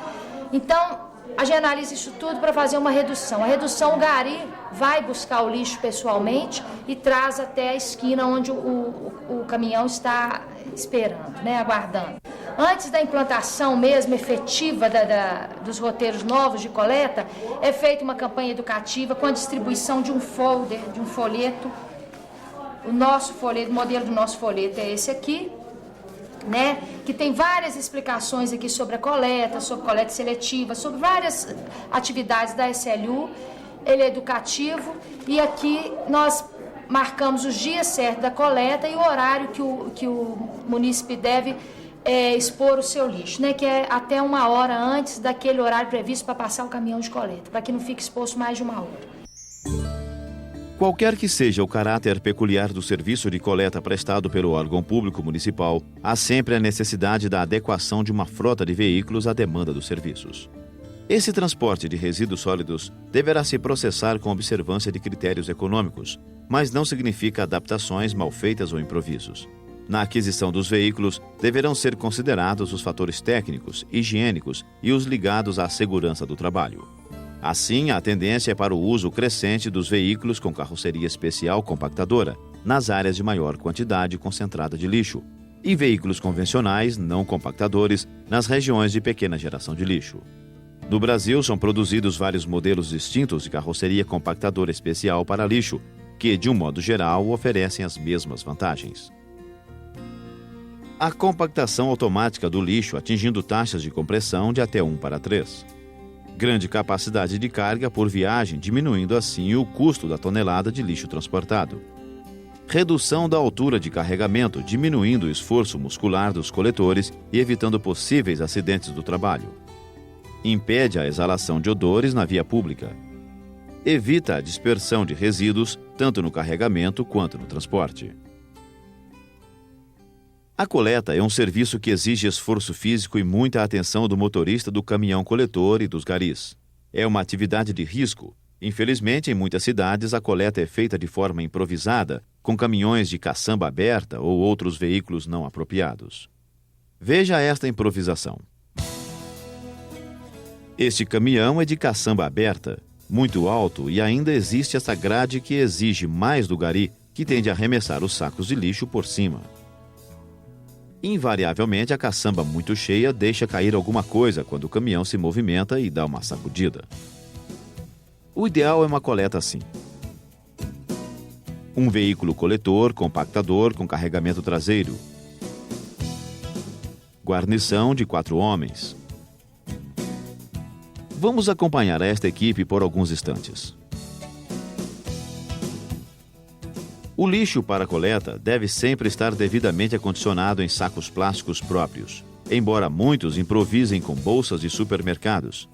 Então, a gente analisa isso tudo para fazer uma redução. A redução, o gari vai buscar o lixo pessoalmente e traz até a esquina onde o caminhão está esperando, né, aguardando. Antes da implantação mesmo efetiva dos roteiros novos de coleta, é feita uma campanha educativa com a distribuição de um folder, de um folheto. O nosso folheto, o modelo do nosso folheto é esse aqui, né, que tem várias explicações aqui sobre a coleta, sobre coleta seletiva, sobre várias atividades da SLU. Ele é educativo e aqui nós marcamos os dias certos da coleta e o horário que o munícipe deve expor o seu lixo, né, que é até 1 hora antes daquele horário previsto para passar o caminhão de coleta, para que não fique exposto mais de 1 hora. Qualquer que seja o caráter peculiar do serviço de coleta prestado pelo órgão público municipal, há sempre a necessidade da adequação de uma frota de veículos à demanda dos serviços. Esse transporte de resíduos sólidos deverá se processar com observância de critérios econômicos, mas não significa adaptações mal feitas ou improvisos. Na aquisição dos veículos, deverão ser considerados os fatores técnicos, higiênicos e os ligados à segurança do trabalho. Assim, a tendência é para o uso crescente dos veículos com carroceria especial compactadora, nas áreas de maior quantidade concentrada de lixo, e veículos convencionais não compactadores nas regiões de pequena geração de lixo. No Brasil, são produzidos vários modelos distintos de carroceria compactadora especial para lixo, que, de um modo geral, oferecem as mesmas vantagens. A compactação automática do lixo atingindo taxas de compressão de até 1:3. Grande capacidade de carga por viagem, diminuindo assim o custo da tonelada de lixo transportado. Redução da altura de carregamento, diminuindo o esforço muscular dos coletores e evitando possíveis acidentes do trabalho. Impede a exalação de odores na via pública. Evita a dispersão de resíduos, tanto no carregamento quanto no transporte. A coleta é um serviço que exige esforço físico e muita atenção do motorista do caminhão coletor e dos garis. É uma atividade de risco. Infelizmente, em muitas cidades, a coleta é feita de forma improvisada, com caminhões de caçamba aberta ou outros veículos não apropriados. Veja esta improvisação. Este caminhão é de caçamba aberta, muito alto, e ainda existe essa grade que exige mais do gari, que tende a arremessar os sacos de lixo por cima. Invariavelmente, a caçamba muito cheia deixa cair alguma coisa quando o caminhão se movimenta e dá uma sacudida. O ideal é uma coleta assim. Um veículo coletor, compactador com carregamento traseiro. Guarnição de 4 homens. Vamos acompanhar esta equipe por alguns instantes. O lixo para coleta deve sempre estar devidamente acondicionado em sacos plásticos próprios, embora muitos improvisem com bolsas de supermercados.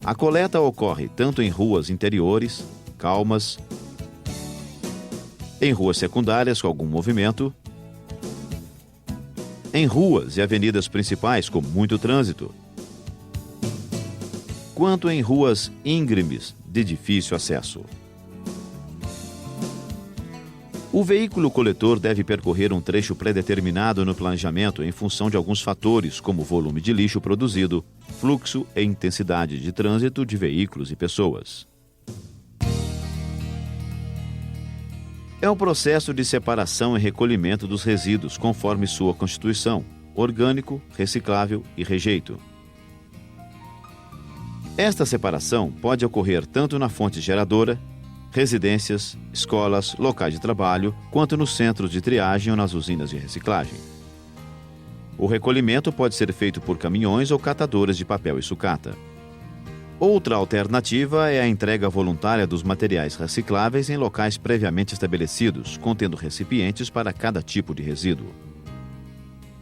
A coleta ocorre tanto em ruas interiores, calmas, em ruas secundárias com algum movimento, em ruas e avenidas principais com muito trânsito, quanto em ruas íngremes de difícil acesso. O veículo coletor deve percorrer um trecho pré-determinado no planejamento em função de alguns fatores, como volume de lixo produzido, fluxo e intensidade de trânsito de veículos e pessoas. É o processo de separação e recolhimento dos resíduos conforme sua constituição, orgânico, reciclável e rejeito. Esta separação pode ocorrer tanto na fonte geradora, residências, escolas, locais de trabalho, quanto nos centros de triagem ou nas usinas de reciclagem. O recolhimento pode ser feito por caminhões ou catadoras de papel e sucata. Outra alternativa é a entrega voluntária dos materiais recicláveis em locais previamente estabelecidos, contendo recipientes para cada tipo de resíduo.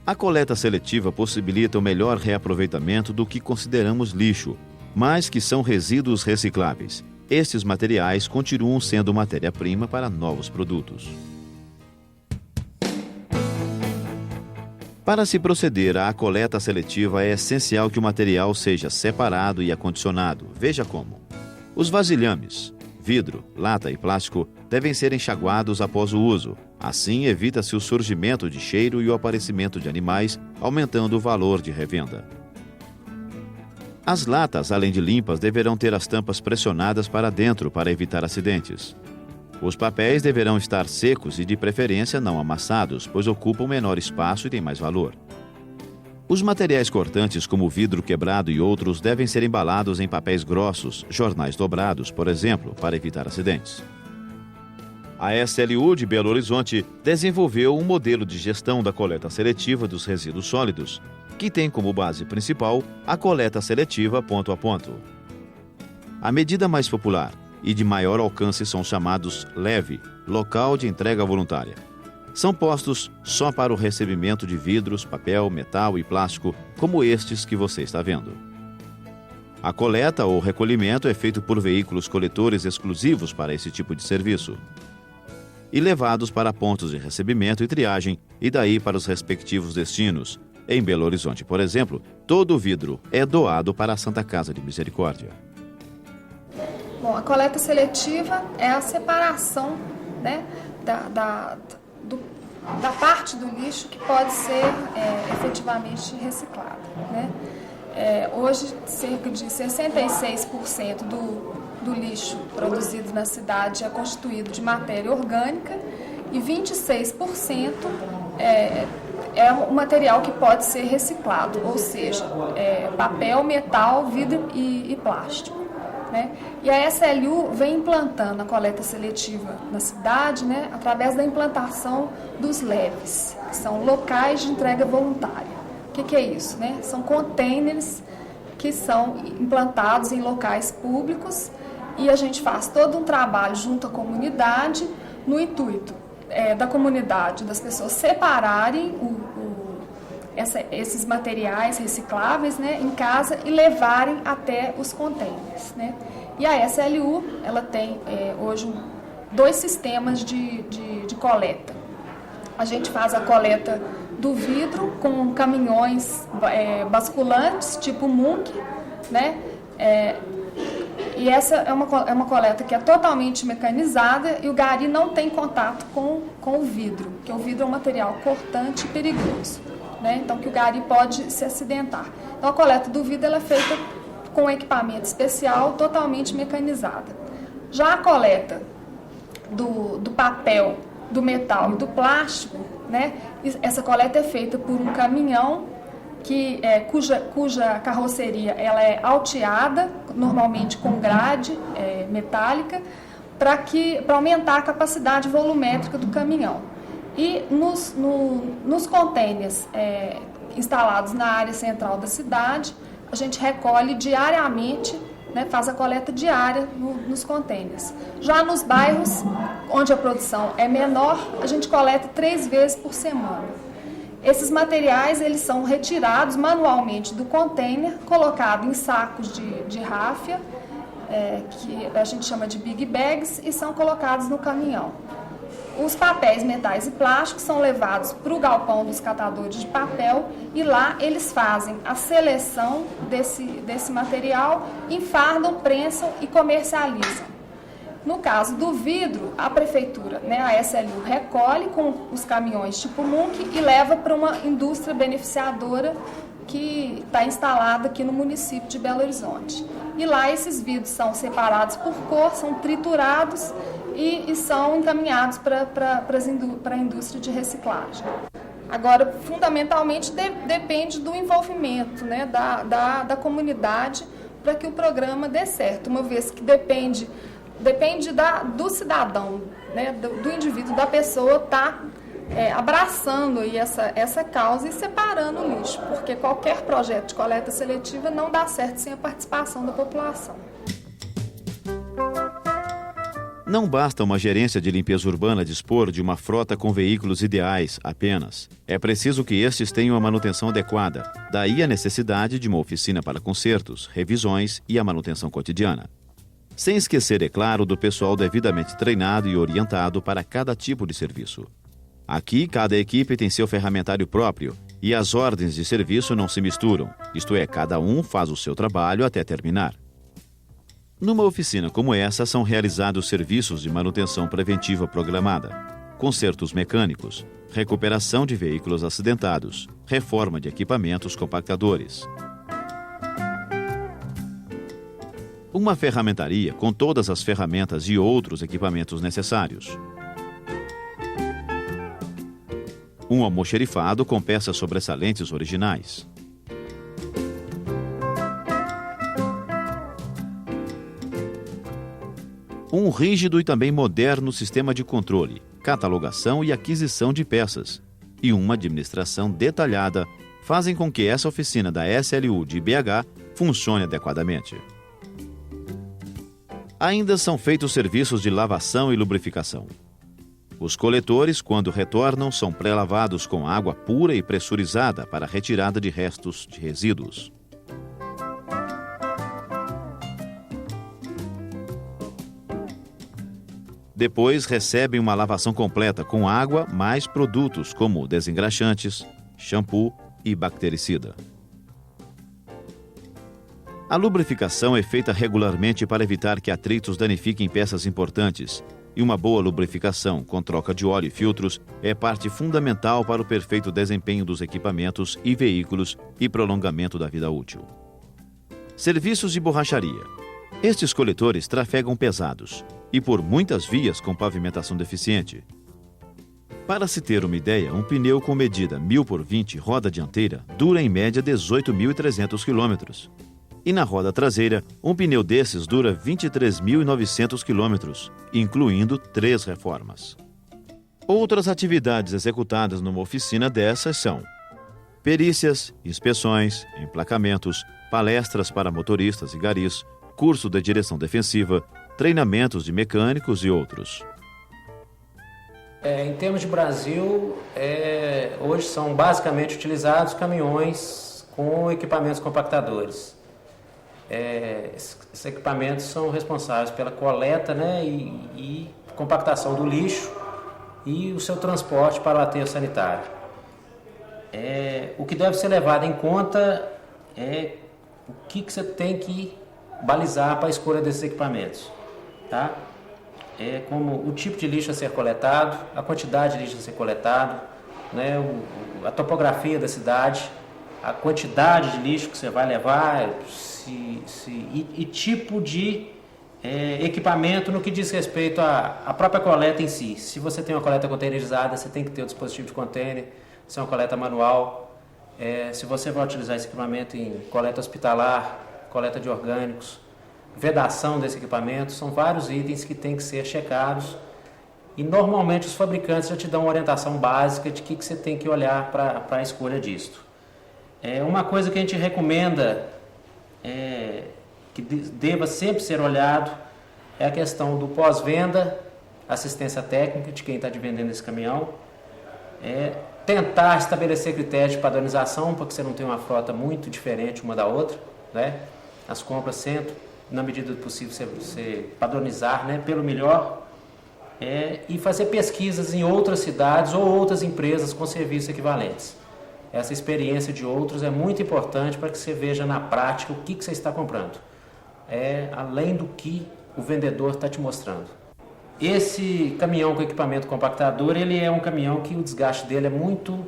A coleta seletiva possibilita o melhor reaproveitamento do que consideramos lixo, mas que são resíduos recicláveis. Estes materiais continuam sendo matéria-prima para novos produtos. Para se proceder à coleta seletiva, é essencial que o material seja separado e acondicionado. Veja como. Os vasilhames, vidro, lata e plástico devem ser enxaguados após o uso. Assim, evita-se o surgimento de cheiro e o aparecimento de animais, aumentando o valor de revenda. As latas, além de limpas, deverão ter as tampas pressionadas para dentro para evitar acidentes. Os papéis deverão estar secos e, de preferência, não amassados, pois ocupam menor espaço e têm mais valor. Os materiais cortantes, como vidro quebrado e outros, devem ser embalados em papéis grossos, jornais dobrados, por exemplo, para evitar acidentes. A SLU de Belo Horizonte desenvolveu um modelo de gestão da coleta seletiva dos resíduos sólidos, que tem como base principal a coleta seletiva ponto a ponto. A medida mais popular e de maior alcance são chamados LEV, Local de Entrega Voluntária. São postos só para o recebimento de vidros, papel, metal e plástico, como estes que você está vendo. A coleta ou recolhimento é feito por veículos coletores exclusivos para esse tipo de serviço e levados para pontos de recebimento e triagem e daí para os respectivos destinos. Em Belo Horizonte, por exemplo, todo o vidro é doado para a Santa Casa de Misericórdia. Bom, a coleta seletiva é a separação, né, da parte do lixo que pode ser efetivamente reciclada, né? Hoje, cerca de 66% do lixo produzido na cidade é constituído de matéria orgânica e 26% é um material que pode ser reciclado, ou seja, papel, metal, vidro e plástico. Né? E a SLU vem implantando a coleta seletiva na cidade, né, através da implantação dos LEVs, que são locais de entrega voluntária. O que é isso? Né? São containers que são implantados em locais públicos e a gente faz todo um trabalho junto à comunidade no intuito da comunidade, das pessoas separarem esses materiais recicláveis, né, em casa e levarem até os containers, né? E a SLU ela tem hoje 2 sistemas de coleta. A gente faz a coleta do vidro com caminhões basculantes, tipo Munk, né? E essa é uma coleta que é totalmente mecanizada e o gari não tem contato com o vidro, porque o vidro é um material cortante e perigoso. Né? Então, que o gari pode se acidentar. Então, a coleta do vidro ela é feita com equipamento especial, totalmente mecanizada. Já a coleta do papel, do metal e do plástico, né? Essa coleta é feita por um caminhão cuja carroceria ela é alteada, normalmente com grade metálica, para aumentar a capacidade volumétrica do caminhão. E nos containers instalados na área central da cidade, a gente recolhe diariamente, né, faz a coleta diária nos containers. Já nos bairros, onde a produção é menor, a gente coleta 3 vezes por semana. Esses materiais eles são retirados manualmente do container, colocados em sacos de ráfia, que a gente chama de big bags, e são colocados no caminhão. Os papéis, metais e plásticos são levados para o galpão dos catadores de papel e lá eles fazem a seleção desse material, enfardam, prensam e comercializam. No caso do vidro, a prefeitura, a SLU, recolhe com os caminhões tipo Munch e leva para uma indústria beneficiadora que está instalada aqui no município de Belo Horizonte. E lá esses vidros são separados por cor, são triturados e são encaminhados para a indústria de reciclagem. Agora, fundamentalmente, depende do envolvimento da comunidade para que o programa dê certo, uma vez que depende do cidadão, do indivíduo, da pessoa estar abraçando aí essa causa e separando o lixo, porque qualquer projeto de coleta seletiva não dá certo sem a participação da população. Não basta uma gerência de limpeza urbana dispor de uma frota com veículos ideais apenas. É preciso que estes tenham a manutenção adequada. Daí a necessidade de uma oficina para consertos, revisões e a manutenção cotidiana. Sem esquecer, é claro, do pessoal devidamente treinado e orientado para cada tipo de serviço. Aqui, cada equipe tem seu ferramentário próprio e as ordens de serviço não se misturam, isto é, cada um faz o seu trabalho até terminar. Numa oficina como essa, são realizados serviços de manutenção preventiva programada, consertos mecânicos, recuperação de veículos acidentados, reforma de equipamentos compactadores. Uma ferramentaria com todas as ferramentas e outros equipamentos necessários. Um almoxerifado com peças sobressalentes originais. Um rígido e também moderno sistema de controle, catalogação e aquisição de peças. E uma administração detalhada fazem com que essa oficina da SLU de BH funcione adequadamente. Ainda são feitos serviços de lavação e lubrificação. Os coletores, quando retornam, são pré-lavados com água pura e pressurizada para a retirada de restos de resíduos. Depois recebem uma lavação completa com água mais produtos como desengraxantes, shampoo e bactericida. A lubrificação é feita regularmente para evitar que atritos danifiquem peças importantes, e uma boa lubrificação com troca de óleo e filtros é parte fundamental para o perfeito desempenho dos equipamentos e veículos e prolongamento da vida útil. Serviços de borracharia. Estes coletores trafegam pesados e por muitas vias com pavimentação deficiente. Para se ter uma ideia, um pneu com medida 1000/20 roda dianteira dura em média 18.300 km. E na roda traseira, um pneu desses dura 23.900 km, incluindo 3 reformas. Outras atividades executadas numa oficina dessas são perícias, inspeções, emplacamentos, palestras para motoristas e garis, curso de direção defensiva, treinamentos de mecânicos e outros. Em termos de Brasil, hoje são basicamente utilizados caminhões com equipamentos compactadores. Esses equipamentos são responsáveis pela coleta, e compactação do lixo e o seu transporte para o aterro sanitário. O que deve ser levado em conta é o que você tem que balizar para a escolha desses equipamentos, tá? Como o tipo de lixo a ser coletado, a quantidade de lixo a ser coletado, a topografia da cidade, a quantidade de lixo que você vai levar, e tipo de equipamento no que diz respeito à própria coleta em si. Se você tem uma coleta containerizada, você tem que ter o dispositivo de container. Se é uma coleta manual, se você vai utilizar esse equipamento em coleta hospitalar, coleta de orgânicos, vedação desse equipamento, são vários itens que têm que ser checados e normalmente os fabricantes já te dão uma orientação básica de que você tem que olhar para a escolha disto. Uma coisa que a gente recomenda que deva sempre ser olhado é a questão do pós-venda, assistência técnica de quem está vendendo esse caminhão, tentar estabelecer critérios de padronização para que você não tenha uma frota muito diferente uma da outra, né? As compras sempre, na medida do possível, você padronizar, né, pelo melhor, e fazer pesquisas em outras cidades ou outras empresas com serviços equivalentes. Essa experiência de outros é muito importante para que você veja na prática o que você está comprando, além do que o vendedor está te mostrando. Esse caminhão com equipamento compactador, ele é um caminhão que o desgaste dele é muito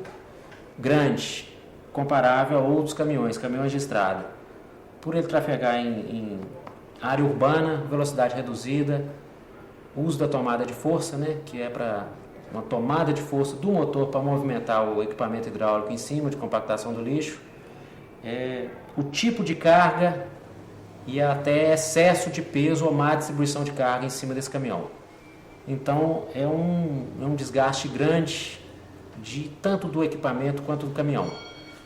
grande, comparável a outros caminhões de estrada. Por ele trafegar em área urbana, velocidade reduzida, uso da tomada de força, né, que é para uma tomada de força do motor para movimentar o equipamento hidráulico em cima de compactação do lixo, o tipo de carga e até excesso de peso ou má distribuição de carga em cima desse caminhão. Então, é um desgaste grande tanto do equipamento quanto do caminhão.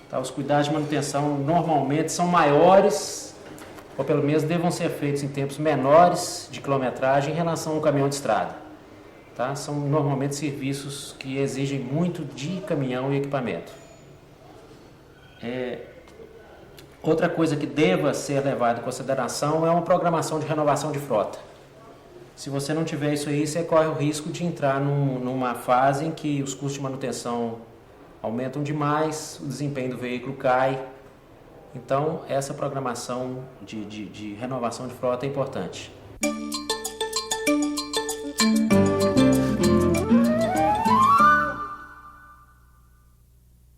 Tá? Os cuidados de manutenção normalmente são maiores, ou pelo menos devam ser feitos em tempos menores de quilometragem em relação ao caminhão de estrada. Tá? São normalmente serviços que exigem muito de caminhão e equipamento. Outra coisa que deva ser levada em consideração é uma programação de renovação de frota. Se você não tiver isso aí, você corre o risco de entrar numa fase em que os custos de manutenção aumentam demais, o desempenho do veículo cai. Então, essa programação de renovação de frota é importante.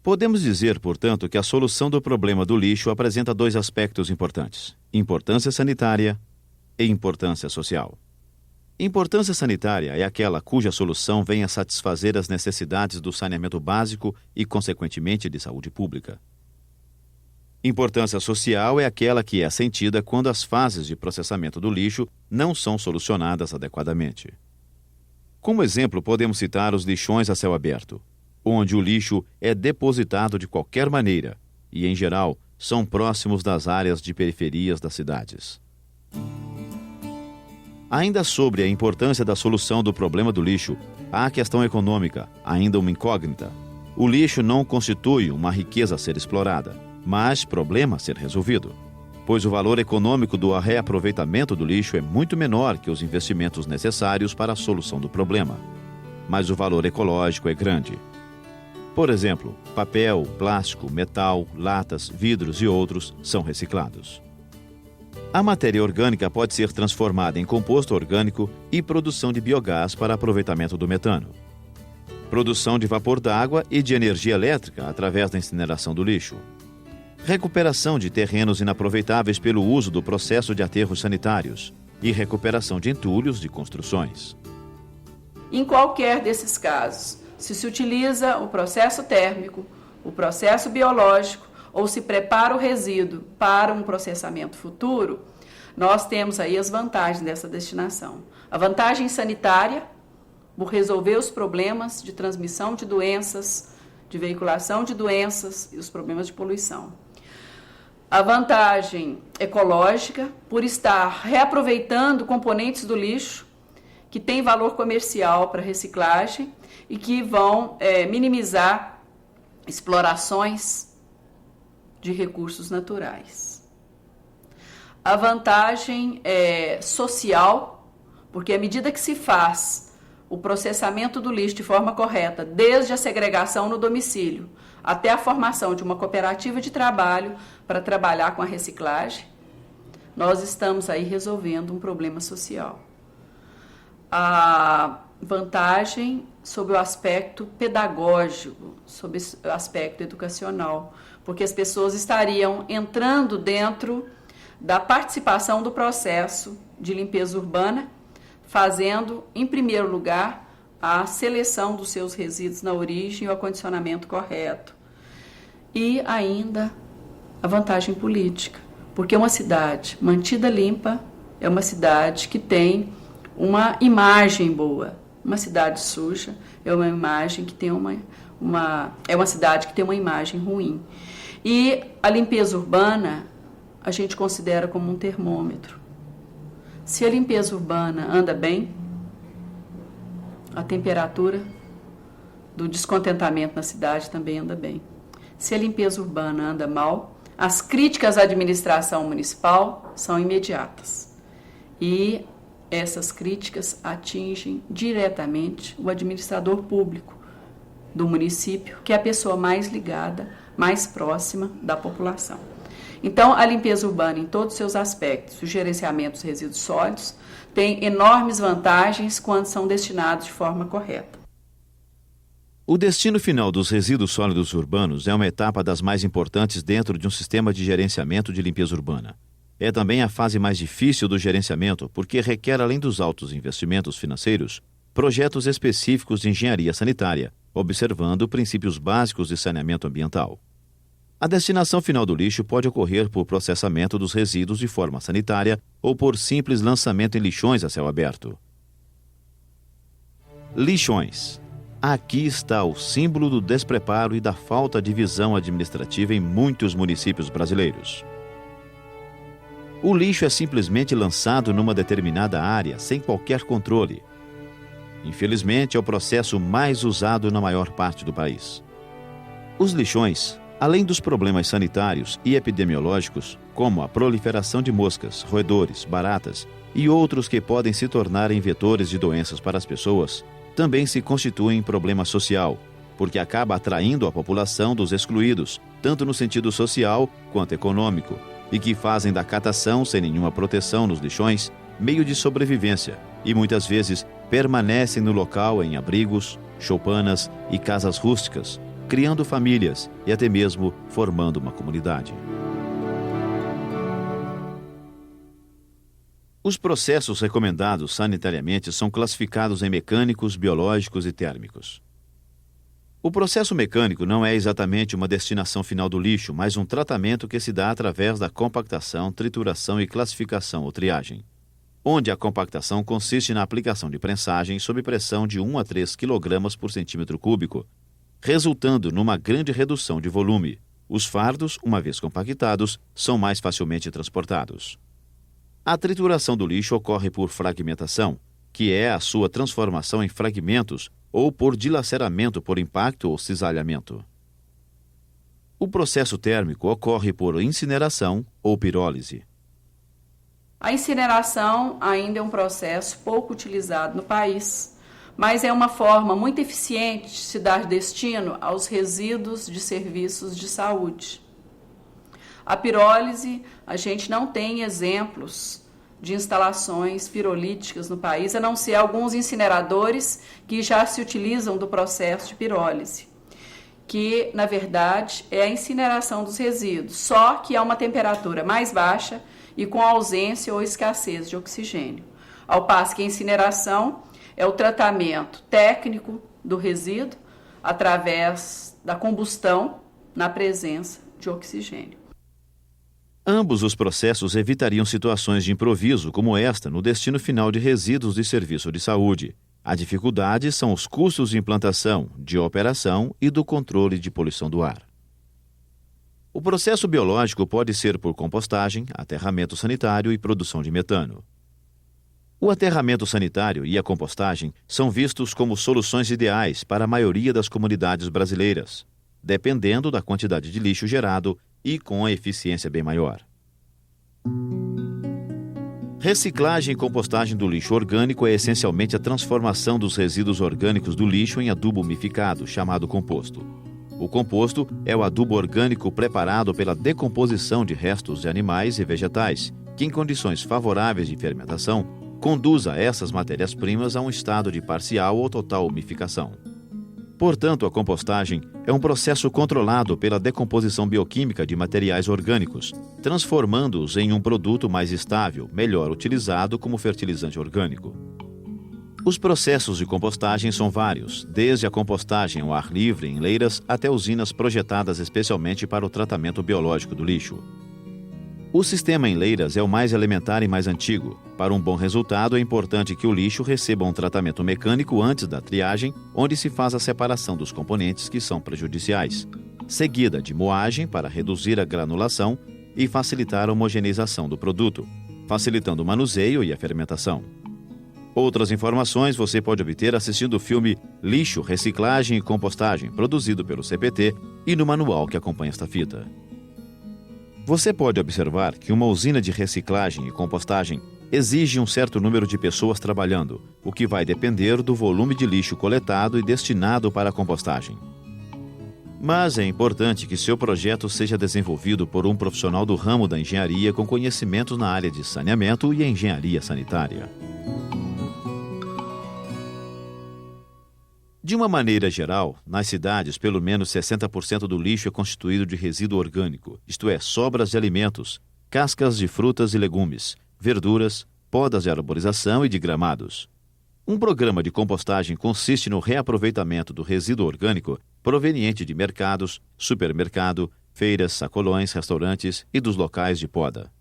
Podemos dizer, portanto, que a solução do problema do lixo apresenta dois aspectos importantes: importância sanitária e importância social. Importância sanitária é aquela cuja solução vem a satisfazer as necessidades do saneamento básico e, consequentemente, de saúde pública. Importância social é aquela que é sentida quando as fases de processamento do lixo não são solucionadas adequadamente. Como exemplo, podemos citar os lixões a céu aberto, onde o lixo é depositado de qualquer maneira e, em geral, são próximos das áreas de periferias das cidades. Ainda sobre a importância da solução do problema do lixo, há a questão econômica, ainda uma incógnita. O lixo não constitui uma riqueza a ser explorada, mas problema a ser resolvido, pois o valor econômico do reaproveitamento do lixo é muito menor que os investimentos necessários para a solução do problema. Mas o valor ecológico é grande. Por exemplo, papel, plástico, metal, latas, vidros e outros são reciclados. A matéria orgânica pode ser transformada em composto orgânico e produção de biogás para aproveitamento do metano. Produção de vapor d'água e de energia elétrica através da incineração do lixo. Recuperação de terrenos inaproveitáveis pelo uso do processo de aterros sanitários e recuperação de entulhos de construções. Em qualquer desses casos, se utiliza o processo térmico, o processo biológico ou se prepara o resíduo para um processamento futuro, nós temos aí as vantagens dessa destinação. A vantagem sanitária, por resolver os problemas de transmissão de doenças, de veiculação de doenças e os problemas de poluição. A vantagem ecológica, por estar reaproveitando componentes do lixo que têm valor comercial para reciclagem e que vão minimizar explorações de recursos naturais. A vantagem social, porque à medida que se faz o processamento do lixo de forma correta, desde a segregação no domicílio até a formação de uma cooperativa de trabalho para trabalhar com a reciclagem, nós estamos aí resolvendo um problema social. A vantagem sobre o aspecto pedagógico, sobre o aspecto educacional, porque as pessoas estariam entrando dentro da participação do processo de limpeza urbana, fazendo, em primeiro lugar, a seleção dos seus resíduos na origem e o acondicionamento correto. E ainda a vantagem política, porque uma cidade mantida limpa é uma cidade que tem uma imagem boa. Uma cidade suja é uma imagem que tem uma cidade que tem uma imagem ruim. E a limpeza urbana a gente considera como um termômetro. Se a limpeza urbana anda bem, a temperatura do descontentamento na cidade também anda bem. Se a limpeza urbana anda mal, as críticas à administração municipal são imediatas. E essas críticas atingem diretamente o administrador público do município, que é a pessoa mais ligada, mais próxima da população. Então, a limpeza urbana, em todos os seus aspectos, o gerenciamento dos resíduos sólidos, tem enormes vantagens quando são destinados de forma correta. O destino final dos resíduos sólidos urbanos é uma etapa das mais importantes dentro de um sistema de gerenciamento de limpeza urbana. É também a fase mais difícil do gerenciamento porque requer, além dos altos investimentos financeiros, projetos específicos de engenharia sanitária, observando princípios básicos de saneamento ambiental. A destinação final do lixo pode ocorrer por processamento dos resíduos de forma sanitária ou por simples lançamento em lixões a céu aberto. Lixões. Aqui está o símbolo do despreparo e da falta de visão administrativa em muitos municípios brasileiros. O lixo é simplesmente lançado numa determinada área, sem qualquer controle. Infelizmente, é o processo mais usado na maior parte do país. Os lixões, além dos problemas sanitários e epidemiológicos, como a proliferação de moscas, roedores, baratas e outros que podem se tornarem vetores de doenças para as pessoas, também se constituem problema social, porque acaba atraindo a população dos excluídos, tanto no sentido social quanto econômico, e que fazem da catação sem nenhuma proteção nos lixões meio de sobrevivência e muitas vezes permanecem no local em abrigos, choupanas e casas rústicas, criando famílias e até mesmo formando uma comunidade. Os processos recomendados sanitariamente são classificados em mecânicos, biológicos e térmicos. O processo mecânico não é exatamente uma destinação final do lixo, mas um tratamento que se dá através da compactação, trituração e classificação ou triagem, onde a compactação consiste na aplicação de prensagem sob pressão de 1 a 3 kg por centímetro cúbico, resultando numa grande redução de volume. Os fardos, uma vez compactados, são mais facilmente transportados. A trituração do lixo ocorre por fragmentação, que é a sua transformação em fragmentos, ou por dilaceramento por impacto ou cisalhamento. O processo térmico ocorre por incineração ou pirólise. A incineração ainda é um processo pouco utilizado no país, mas é uma forma muito eficiente de se dar destino aos resíduos de serviços de saúde. A pirólise, a gente não tem exemplos de instalações pirolíticas no país, a não ser alguns incineradores que já se utilizam do processo de pirólise, que, na verdade, é a incineração dos resíduos, só que a uma temperatura mais baixa e com ausência ou escassez de oxigênio. Ao passo que a incineração é o tratamento técnico do resíduo através da combustão na presença de oxigênio. Ambos os processos evitariam situações de improviso como esta no destino final de resíduos de serviço de saúde. A dificuldade são os custos de implantação, de operação e do controle de poluição do ar. O processo biológico pode ser por compostagem, aterramento sanitário e produção de metano. O aterramento sanitário e a compostagem são vistos como soluções ideais para a maioria das comunidades brasileiras, dependendo da quantidade de lixo gerado e com a eficiência bem maior. Reciclagem e compostagem do lixo orgânico é essencialmente a transformação dos resíduos orgânicos do lixo em adubo umificado, chamado composto. O composto é o adubo orgânico preparado pela decomposição de restos de animais e vegetais, que em condições favoráveis de fermentação, conduza essas matérias-primas a um estado de parcial ou total umificação. Portanto, a compostagem é um processo controlado pela decomposição bioquímica de materiais orgânicos, transformando-os em um produto mais estável, melhor utilizado como fertilizante orgânico. Os processos de compostagem são vários, desde a compostagem ao ar livre em leiras até usinas projetadas especialmente para o tratamento biológico do lixo. O sistema em leiras é o mais elementar e mais antigo. Para um bom resultado, é importante que o lixo receba um tratamento mecânico antes da triagem, onde se faz a separação dos componentes que são prejudiciais, seguida de moagem para reduzir a granulação e facilitar a homogeneização do produto, facilitando o manuseio e a fermentação. Outras informações você pode obter assistindo o filme Lixo, Reciclagem e Compostagem, produzido pelo CPT, e no manual que acompanha esta fita. Você pode observar que uma usina de reciclagem e compostagem exige um certo número de pessoas trabalhando, o que vai depender do volume de lixo coletado e destinado para a compostagem. Mas é importante que seu projeto seja desenvolvido por um profissional do ramo da engenharia com conhecimentos na área de saneamento e engenharia sanitária. De uma maneira geral, nas cidades, pelo menos 60% do lixo é constituído de resíduo orgânico, isto é, sobras de alimentos, cascas de frutas e legumes, verduras, podas de arborização e de gramados. Um programa de compostagem consiste no reaproveitamento do resíduo orgânico proveniente de mercados, supermercado, feiras, sacolões, restaurantes e dos locais de poda.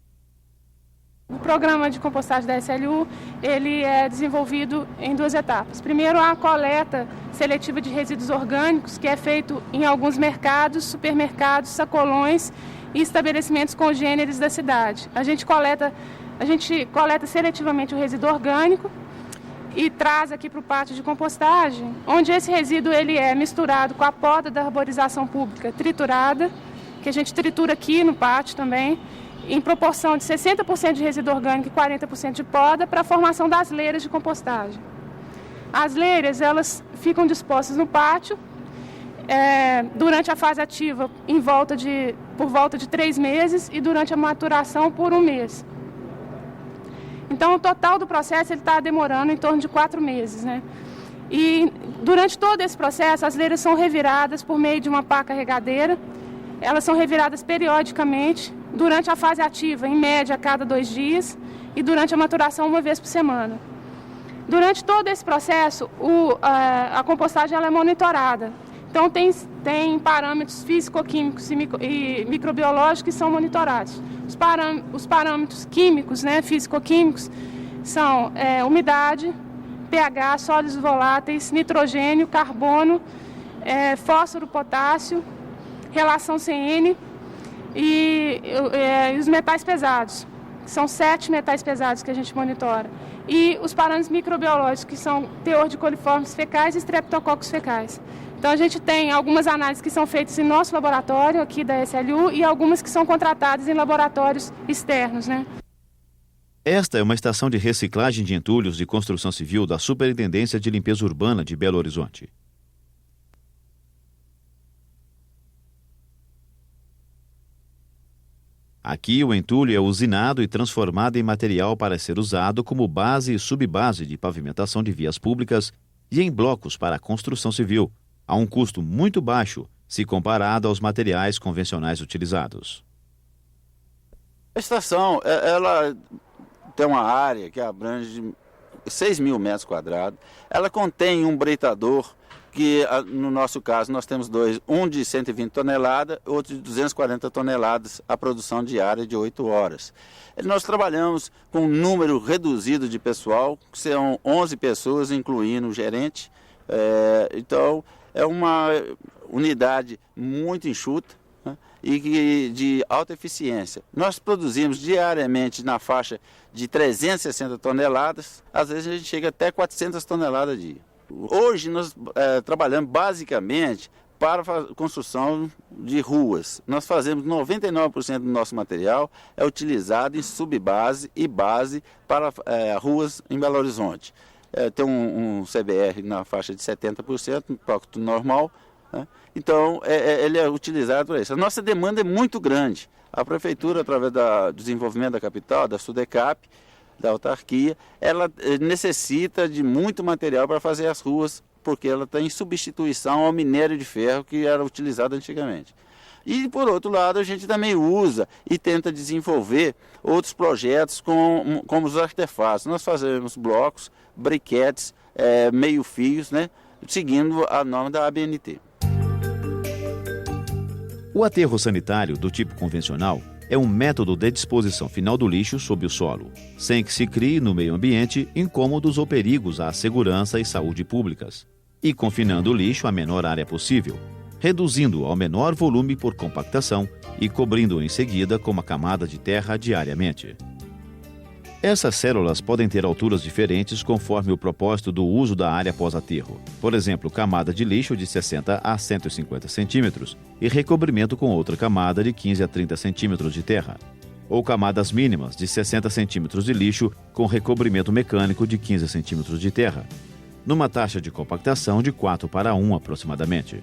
O programa de compostagem da SLU, ele é desenvolvido em 2 etapas. Primeiro, a coleta seletiva de resíduos orgânicos, que é feito em alguns mercados, supermercados, sacolões e estabelecimentos congêneres da cidade. A gente coleta seletivamente o resíduo orgânico e traz aqui para o pátio de compostagem, onde esse resíduo ele é misturado com a poda da arborização pública triturada, que a gente tritura aqui no pátio também, em proporção de 60% de resíduo orgânico e 40% de poda, para a formação das leiras de compostagem. As leiras, elas ficam dispostas no pátio, durante a fase ativa por volta de 3 meses e durante a maturação por 1 mês. Então, o total do processo está demorando em torno de 4 meses, né? E durante todo esse processo, as leiras são reviradas por meio de uma pá carregadeira. Elas são reviradas periodicamente, durante a fase ativa, em média, a cada 2 dias, e durante a maturação, 1 vez por semana. Durante todo esse processo, a compostagem ela é monitorada. Então, tem parâmetros físico-químicos e microbiológicos que são monitorados. Os parâmetros químicos, né, físico-químicos, são umidade, pH, sólidos voláteis, nitrogênio, carbono, fósforo, potássio, relação CN e os metais pesados. São 7 metais pesados que a gente monitora. E os parâmetros microbiológicos, que são teor de coliformes fecais e streptococcus fecais. Então, a gente tem algumas análises que são feitas em nosso laboratório, aqui da SLU, e algumas que são contratadas em laboratórios externos, né? Esta é uma estação de reciclagem de entulhos de construção civil da Superintendência de Limpeza Urbana de Belo Horizonte. Aqui, o entulho é usinado e transformado em material para ser usado como base e subbase de pavimentação de vias públicas e em blocos para a construção civil, a um custo muito baixo se comparado aos materiais convencionais utilizados. A estação, ela tem uma área que abrange 6.000 metros quadrados. Ela contém um breitador que, no nosso caso, nós temos 2, um de 120 toneladas, outro de 240 toneladas, a produção diária de 8 horas. Nós trabalhamos com um número reduzido de pessoal, que são 11 pessoas, incluindo o gerente. Então, é uma unidade muito enxuta, né, e de alta eficiência. Nós produzimos diariamente na faixa de 360 toneladas, às vezes a gente chega até 400 toneladas a dia. Hoje nós trabalhamos basicamente para a construção de ruas. Nós fazemos 99% do nosso material é utilizado em subbase e base para ruas em Belo Horizonte. Tem um CBR na faixa de 70%, um impacto normal, né? Então ele é utilizado para isso. A nossa demanda é muito grande. A Prefeitura, através do desenvolvimento da capital, da SUDECAP, da autarquia, ela necessita de muito material para fazer as ruas, porque ela está em substituição ao minério de ferro que era utilizado antigamente. E, por outro lado, a gente também usa e tenta desenvolver outros projetos como os artefatos. Nós fazemos blocos, briquetes, meio-fios, né, seguindo a norma da ABNT. O aterro sanitário do tipo convencional é um método de disposição final do lixo sob o solo, sem que se crie no meio ambiente incômodos ou perigos à segurança e saúde públicas, e confinando o lixo à menor área possível, reduzindo-o ao menor volume por compactação e cobrindo-o em seguida com uma camada de terra diariamente. Essas células podem ter alturas diferentes conforme o propósito do uso da área pós-aterro. Por exemplo, camada de lixo de 60 a 150 centímetros e recobrimento com outra camada de 15 a 30 centímetros de terra. Ou camadas mínimas de 60 centímetros de lixo com recobrimento mecânico de 15 centímetros de terra, numa taxa de compactação de 4:1 aproximadamente.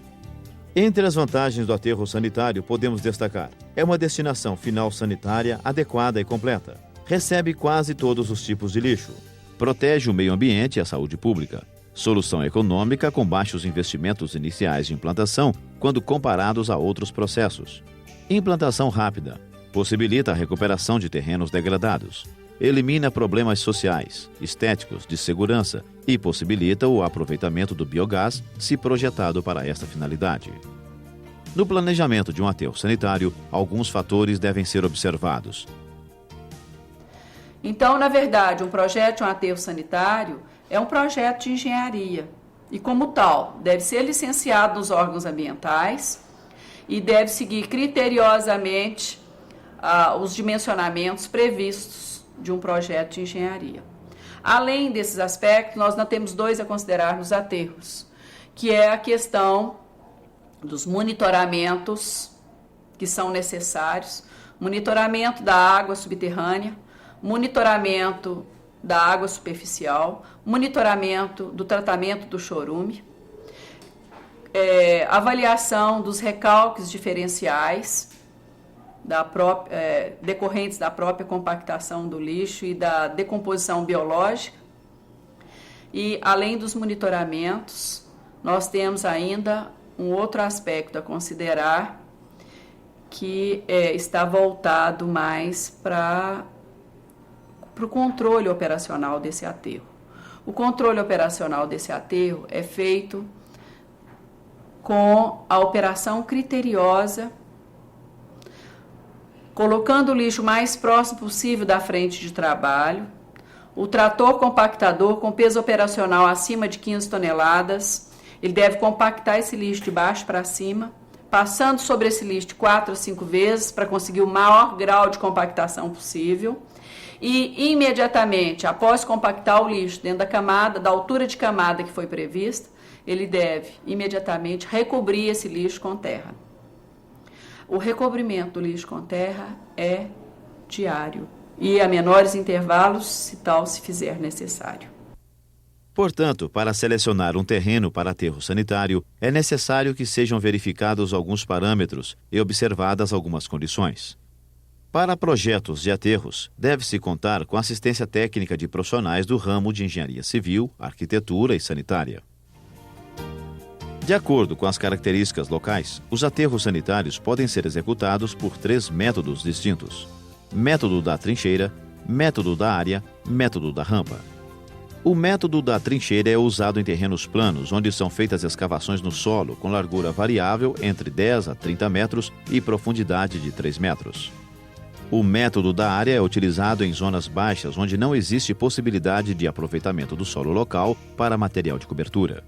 Entre as vantagens do aterro sanitário, podemos destacar: é uma destinação final sanitária adequada e completa. Recebe quase todos os tipos de lixo. Protege o meio ambiente e a saúde pública. Solução econômica com baixos investimentos iniciais de implantação quando comparados a outros processos. Implantação rápida. Possibilita a recuperação de terrenos degradados. Elimina problemas sociais, estéticos, de segurança e possibilita o aproveitamento do biogás se projetado para esta finalidade. No planejamento de um aterro sanitário, alguns fatores devem ser observados. Então, na verdade, um projeto de um aterro sanitário é um projeto de engenharia e, como tal, deve ser licenciado nos órgãos ambientais e deve seguir criteriosamente os dimensionamentos previstos de um projeto de engenharia. Além desses aspectos, nós não temos dois a considerar nos aterros, que é a questão dos monitoramentos que são necessários, monitoramento da água subterrânea, monitoramento da água superficial, monitoramento do tratamento do chorume, avaliação dos recalques diferenciais decorrentes da própria compactação do lixo e da decomposição biológica. E, além dos monitoramentos, nós temos ainda um outro aspecto a considerar, que está voltado mais para o controle operacional desse aterro. O controle operacional desse aterro é feito com a operação criteriosa, colocando o lixo o mais próximo possível da frente de trabalho, o trator compactador com peso operacional acima de 15 toneladas, ele deve compactar esse lixo de baixo para cima, passando sobre esse lixo de 4 a 5 vezes para conseguir o maior grau de compactação possível. E imediatamente, após compactar o lixo dentro da altura de camada que foi prevista, ele deve imediatamente recobrir esse lixo com terra. O recobrimento do lixo com terra é diário e a menores intervalos, se fizer necessário. Portanto, para selecionar um terreno para aterro sanitário, é necessário que sejam verificados alguns parâmetros e observadas algumas condições. Para projetos de aterros, deve-se contar com assistência técnica de profissionais do ramo de engenharia civil, arquitetura e sanitária. De acordo com as características locais, os aterros sanitários podem ser executados por 3 métodos distintos: método da trincheira, método da área, método da rampa. O método da trincheira é usado em terrenos planos, onde são feitas escavações no solo com largura variável entre 10 a 30 metros e profundidade de 3 metros. O método da área é utilizado em zonas baixas, onde não existe possibilidade de aproveitamento do solo local para material de cobertura.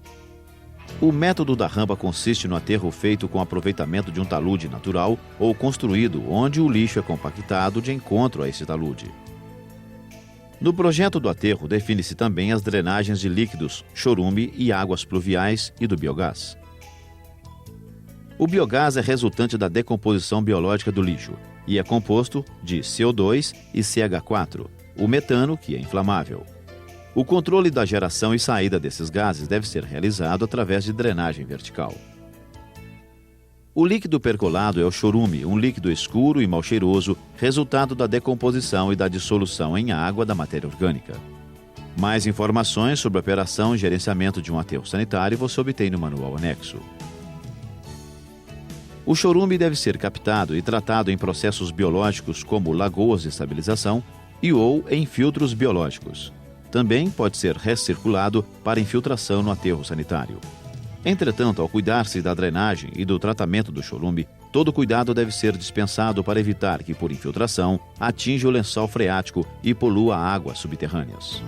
O método da rampa consiste no aterro feito com aproveitamento de um talude natural ou construído onde o lixo é compactado de encontro a esse talude. No projeto do aterro, define-se também as drenagens de líquidos, chorume e águas pluviais e do biogás. O biogás é resultante da decomposição biológica do lixo e é composto de CO2 e CH4, o metano, que é inflamável. O controle da geração e saída desses gases deve ser realizado através de drenagem vertical. O líquido percolado é o chorume, um líquido escuro e mal cheiroso, resultado da decomposição e da dissolução em água da matéria orgânica. Mais informações sobre a operação e gerenciamento de um aterro sanitário você obtém no manual anexo. O chorume deve ser captado e tratado em processos biológicos como lagoas de estabilização ou em filtros biológicos. Também pode ser recirculado para infiltração no aterro sanitário. Entretanto, ao cuidar-se da drenagem e do tratamento do chorume, todo cuidado deve ser dispensado para evitar que, por infiltração, atinja o lençol freático e polua águas subterrâneas.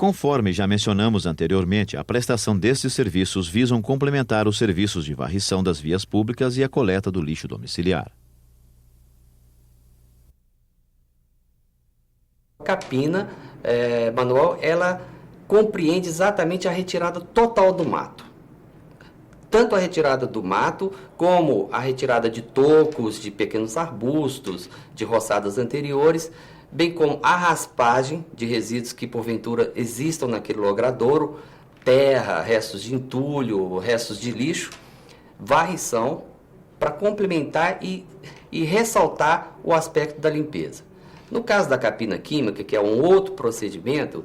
Conforme já mencionamos anteriormente, a prestação destes serviços visam complementar os serviços de varrição das vias públicas e a coleta do lixo domiciliar. A capina manual, ela compreende exatamente a retirada total do mato. Tanto a retirada do mato, como a retirada de tocos, de pequenos arbustos, de roçadas anteriores, bem como a raspagem de resíduos que porventura existam naquele logradouro, terra, restos de entulho, restos de lixo, varrição, para complementar e ressaltar o aspecto da limpeza. No caso da capina química, que é um outro procedimento,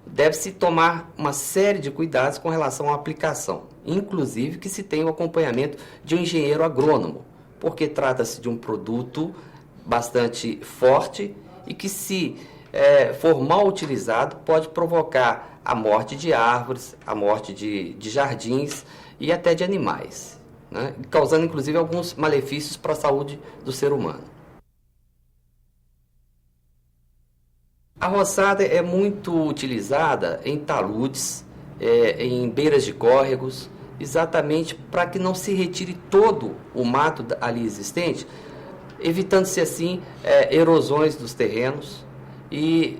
deve-se tomar uma série de cuidados com relação à aplicação, inclusive que se tenha o acompanhamento de um engenheiro agrônomo, porque trata-se de um produto bastante forte e que, se for mal utilizado, pode provocar a morte de árvores, a morte de jardins e até de animais, né? Causando inclusive alguns malefícios para a saúde do ser humano. A roçada é muito utilizada em taludes, em beiras de córregos, exatamente para que não se retire todo o mato ali existente, evitando-se assim erosões dos terrenos e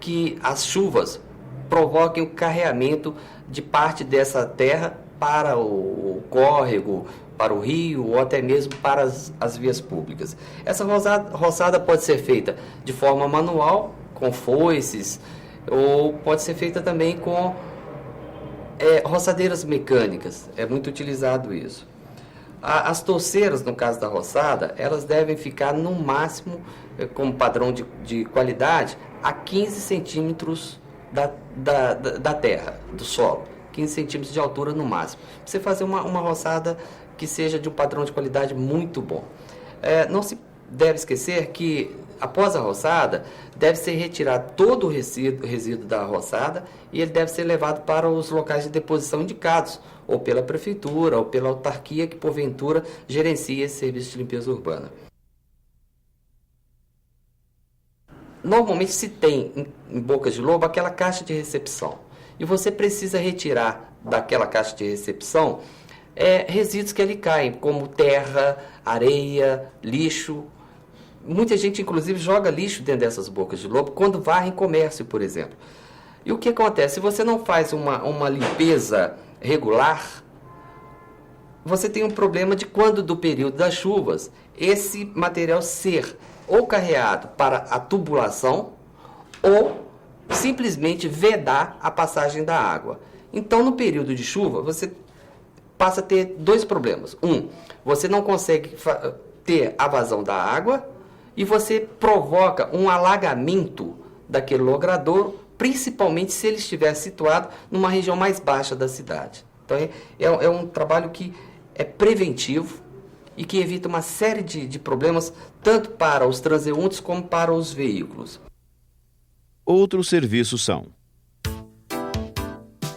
que as chuvas provoquem o carreamento de parte dessa terra para o córrego, para o rio ou até mesmo para as vias públicas. Essa roçada pode ser feita de forma manual, com foices, ou pode ser feita também com roçadeiras mecânicas. É muito utilizado isso. As touceiras, no caso da roçada, elas devem ficar no máximo, como padrão de qualidade, a 15 centímetros da terra, do solo. 15 centímetros de altura no máximo. Pra você fazer uma roçada que seja de um padrão de qualidade muito bom. Não se deve esquecer que, após a roçada, deve ser retirado todo o resíduo da roçada e ele deve ser levado para os locais de deposição indicados, ou pela prefeitura, ou pela autarquia que, porventura, gerencia esse serviço de limpeza urbana. Normalmente se tem em Bocas de Lobo aquela caixa de recepção. E você precisa retirar daquela caixa de recepção resíduos que ali caem, como terra, areia, lixo. Muita gente, inclusive, joga lixo dentro dessas bocas de lobo quando varre em comércio, por exemplo. E o que acontece? Se você não faz uma limpeza regular, você tem um problema de quando, do período das chuvas, esse material ser ou carreado para a tubulação ou simplesmente vedar a passagem da água. Então, no período de chuva, você passa a ter dois problemas. Você não consegue ter a vazão da água, e você provoca um alagamento daquele logradouro, principalmente se ele estiver situado numa região mais baixa da cidade. Então é um trabalho que é preventivo e que evita uma série de problemas, tanto para os transeuntes como para os veículos. Outros serviços são: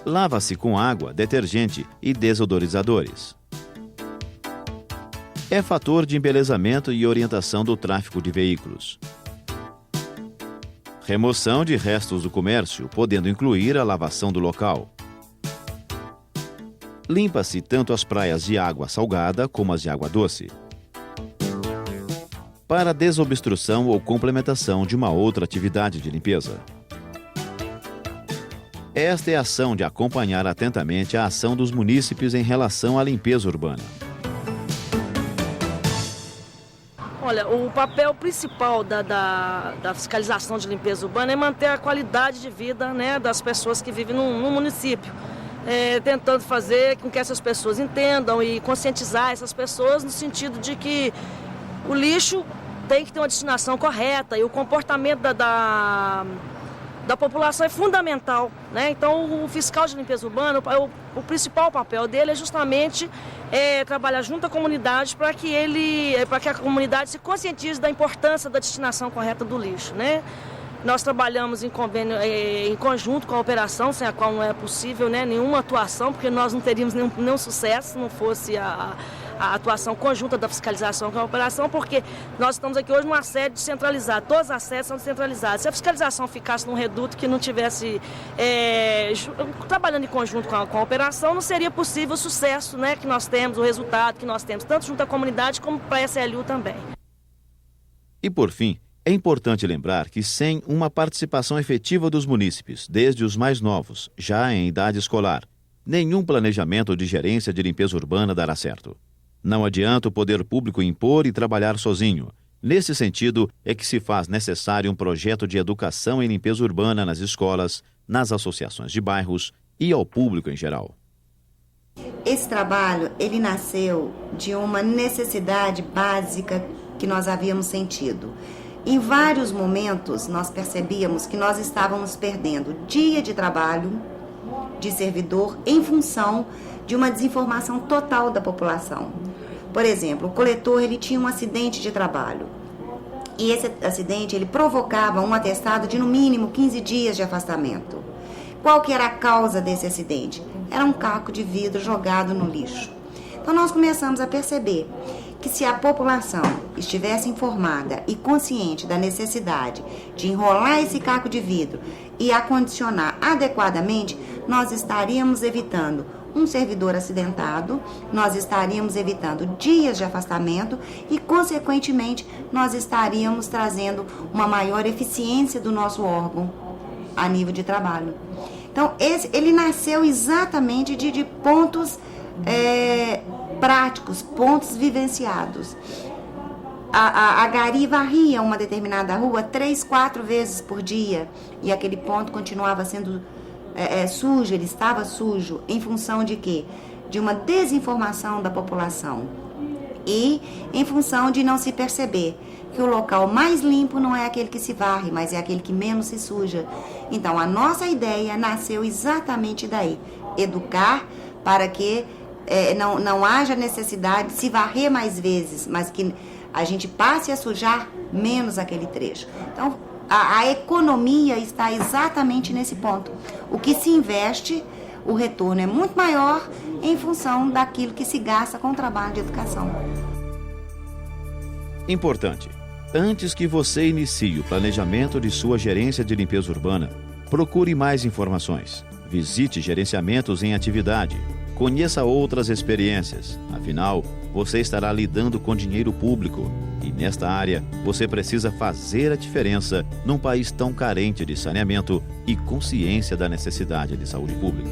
lava-se com água, detergente e desodorizadores. É fator de embelezamento e orientação do tráfego de veículos. Remoção de restos do comércio, podendo incluir a lavação do local. Limpa-se tanto as praias de água salgada como as de água doce. Para desobstrução ou complementação de uma outra atividade de limpeza. Esta é a ação de acompanhar atentamente a ação dos munícipes em relação à limpeza urbana. Olha, o papel principal da fiscalização de limpeza urbana é manter a qualidade de vida, né, das pessoas que vivem no município. Tentando fazer com que essas pessoas entendam e conscientizar essas pessoas no sentido de que o lixo tem que ter uma destinação correta e o comportamento da população é fundamental, né? Então, o fiscal de limpeza urbana, o principal papel dele é justamente trabalhar junto à comunidade para que a comunidade se conscientize da importância da destinação correta do lixo, né? Nós trabalhamos em convênio, em conjunto com a operação, sem a qual não é possível, né, nenhuma atuação, porque nós não teríamos nenhum sucesso se não fosse a a atuação conjunta da fiscalização com a operação, porque nós estamos aqui hoje numa sede descentralizada, todas as sedes são descentralizadas. Se a fiscalização ficasse num reduto que não tivesse trabalhando em conjunto com a operação, não seria possível o sucesso, né, que nós temos, o resultado que nós temos, tanto junto à comunidade como para a SLU também. E por fim, é importante lembrar que sem uma participação efetiva dos munícipes, desde os mais novos, já em idade escolar, nenhum planejamento de gerência de limpeza urbana dará certo. Não adianta o poder público impor e trabalhar sozinho. Nesse sentido, é que se faz necessário um projeto de educação em limpeza urbana nas escolas, nas associações de bairros e ao público em geral. Esse trabalho, ele nasceu de uma necessidade básica que nós havíamos sentido. Em vários momentos, nós percebíamos que nós estávamos perdendo dia de trabalho de servidor em função de uma desinformação total da população. Por exemplo, o coletor ele tinha um acidente de trabalho e esse acidente ele provocava um atestado de no mínimo 15 dias de afastamento. Qual que era a causa desse acidente? Era um caco de vidro jogado no lixo. Então nós começamos a perceber que se a população estivesse informada e consciente da necessidade de enrolar esse caco de vidro e acondicionar adequadamente, nós estaríamos evitando um servidor acidentado, nós estaríamos evitando dias de afastamento e, consequentemente, nós estaríamos trazendo uma maior eficiência do nosso órgão a nível de trabalho. Então, ele nasceu exatamente de pontos práticos, pontos vivenciados. A Gari varria uma determinada rua 3, 4 vezes por dia e aquele ponto continuava sendo sujo, ele estava sujo em função de quê? De uma desinformação da população e em função de não se perceber que o local mais limpo não é aquele que se varre, mas é aquele que menos se suja. Então, a nossa ideia nasceu exatamente daí, educar para que não haja necessidade de se varrer mais vezes, mas que a gente passe a sujar menos aquele trecho. Então, a economia está exatamente nesse ponto. O que se investe, o retorno é muito maior em função daquilo que se gasta com o trabalho de educação. Importante. Antes que você inicie o planejamento de sua gerência de limpeza urbana, procure mais informações. Visite gerenciamentos em atividade. Conheça outras experiências. Afinal, você estará lidando com dinheiro público. E nesta área, você precisa fazer a diferença num país tão carente de saneamento e consciência da necessidade de saúde pública.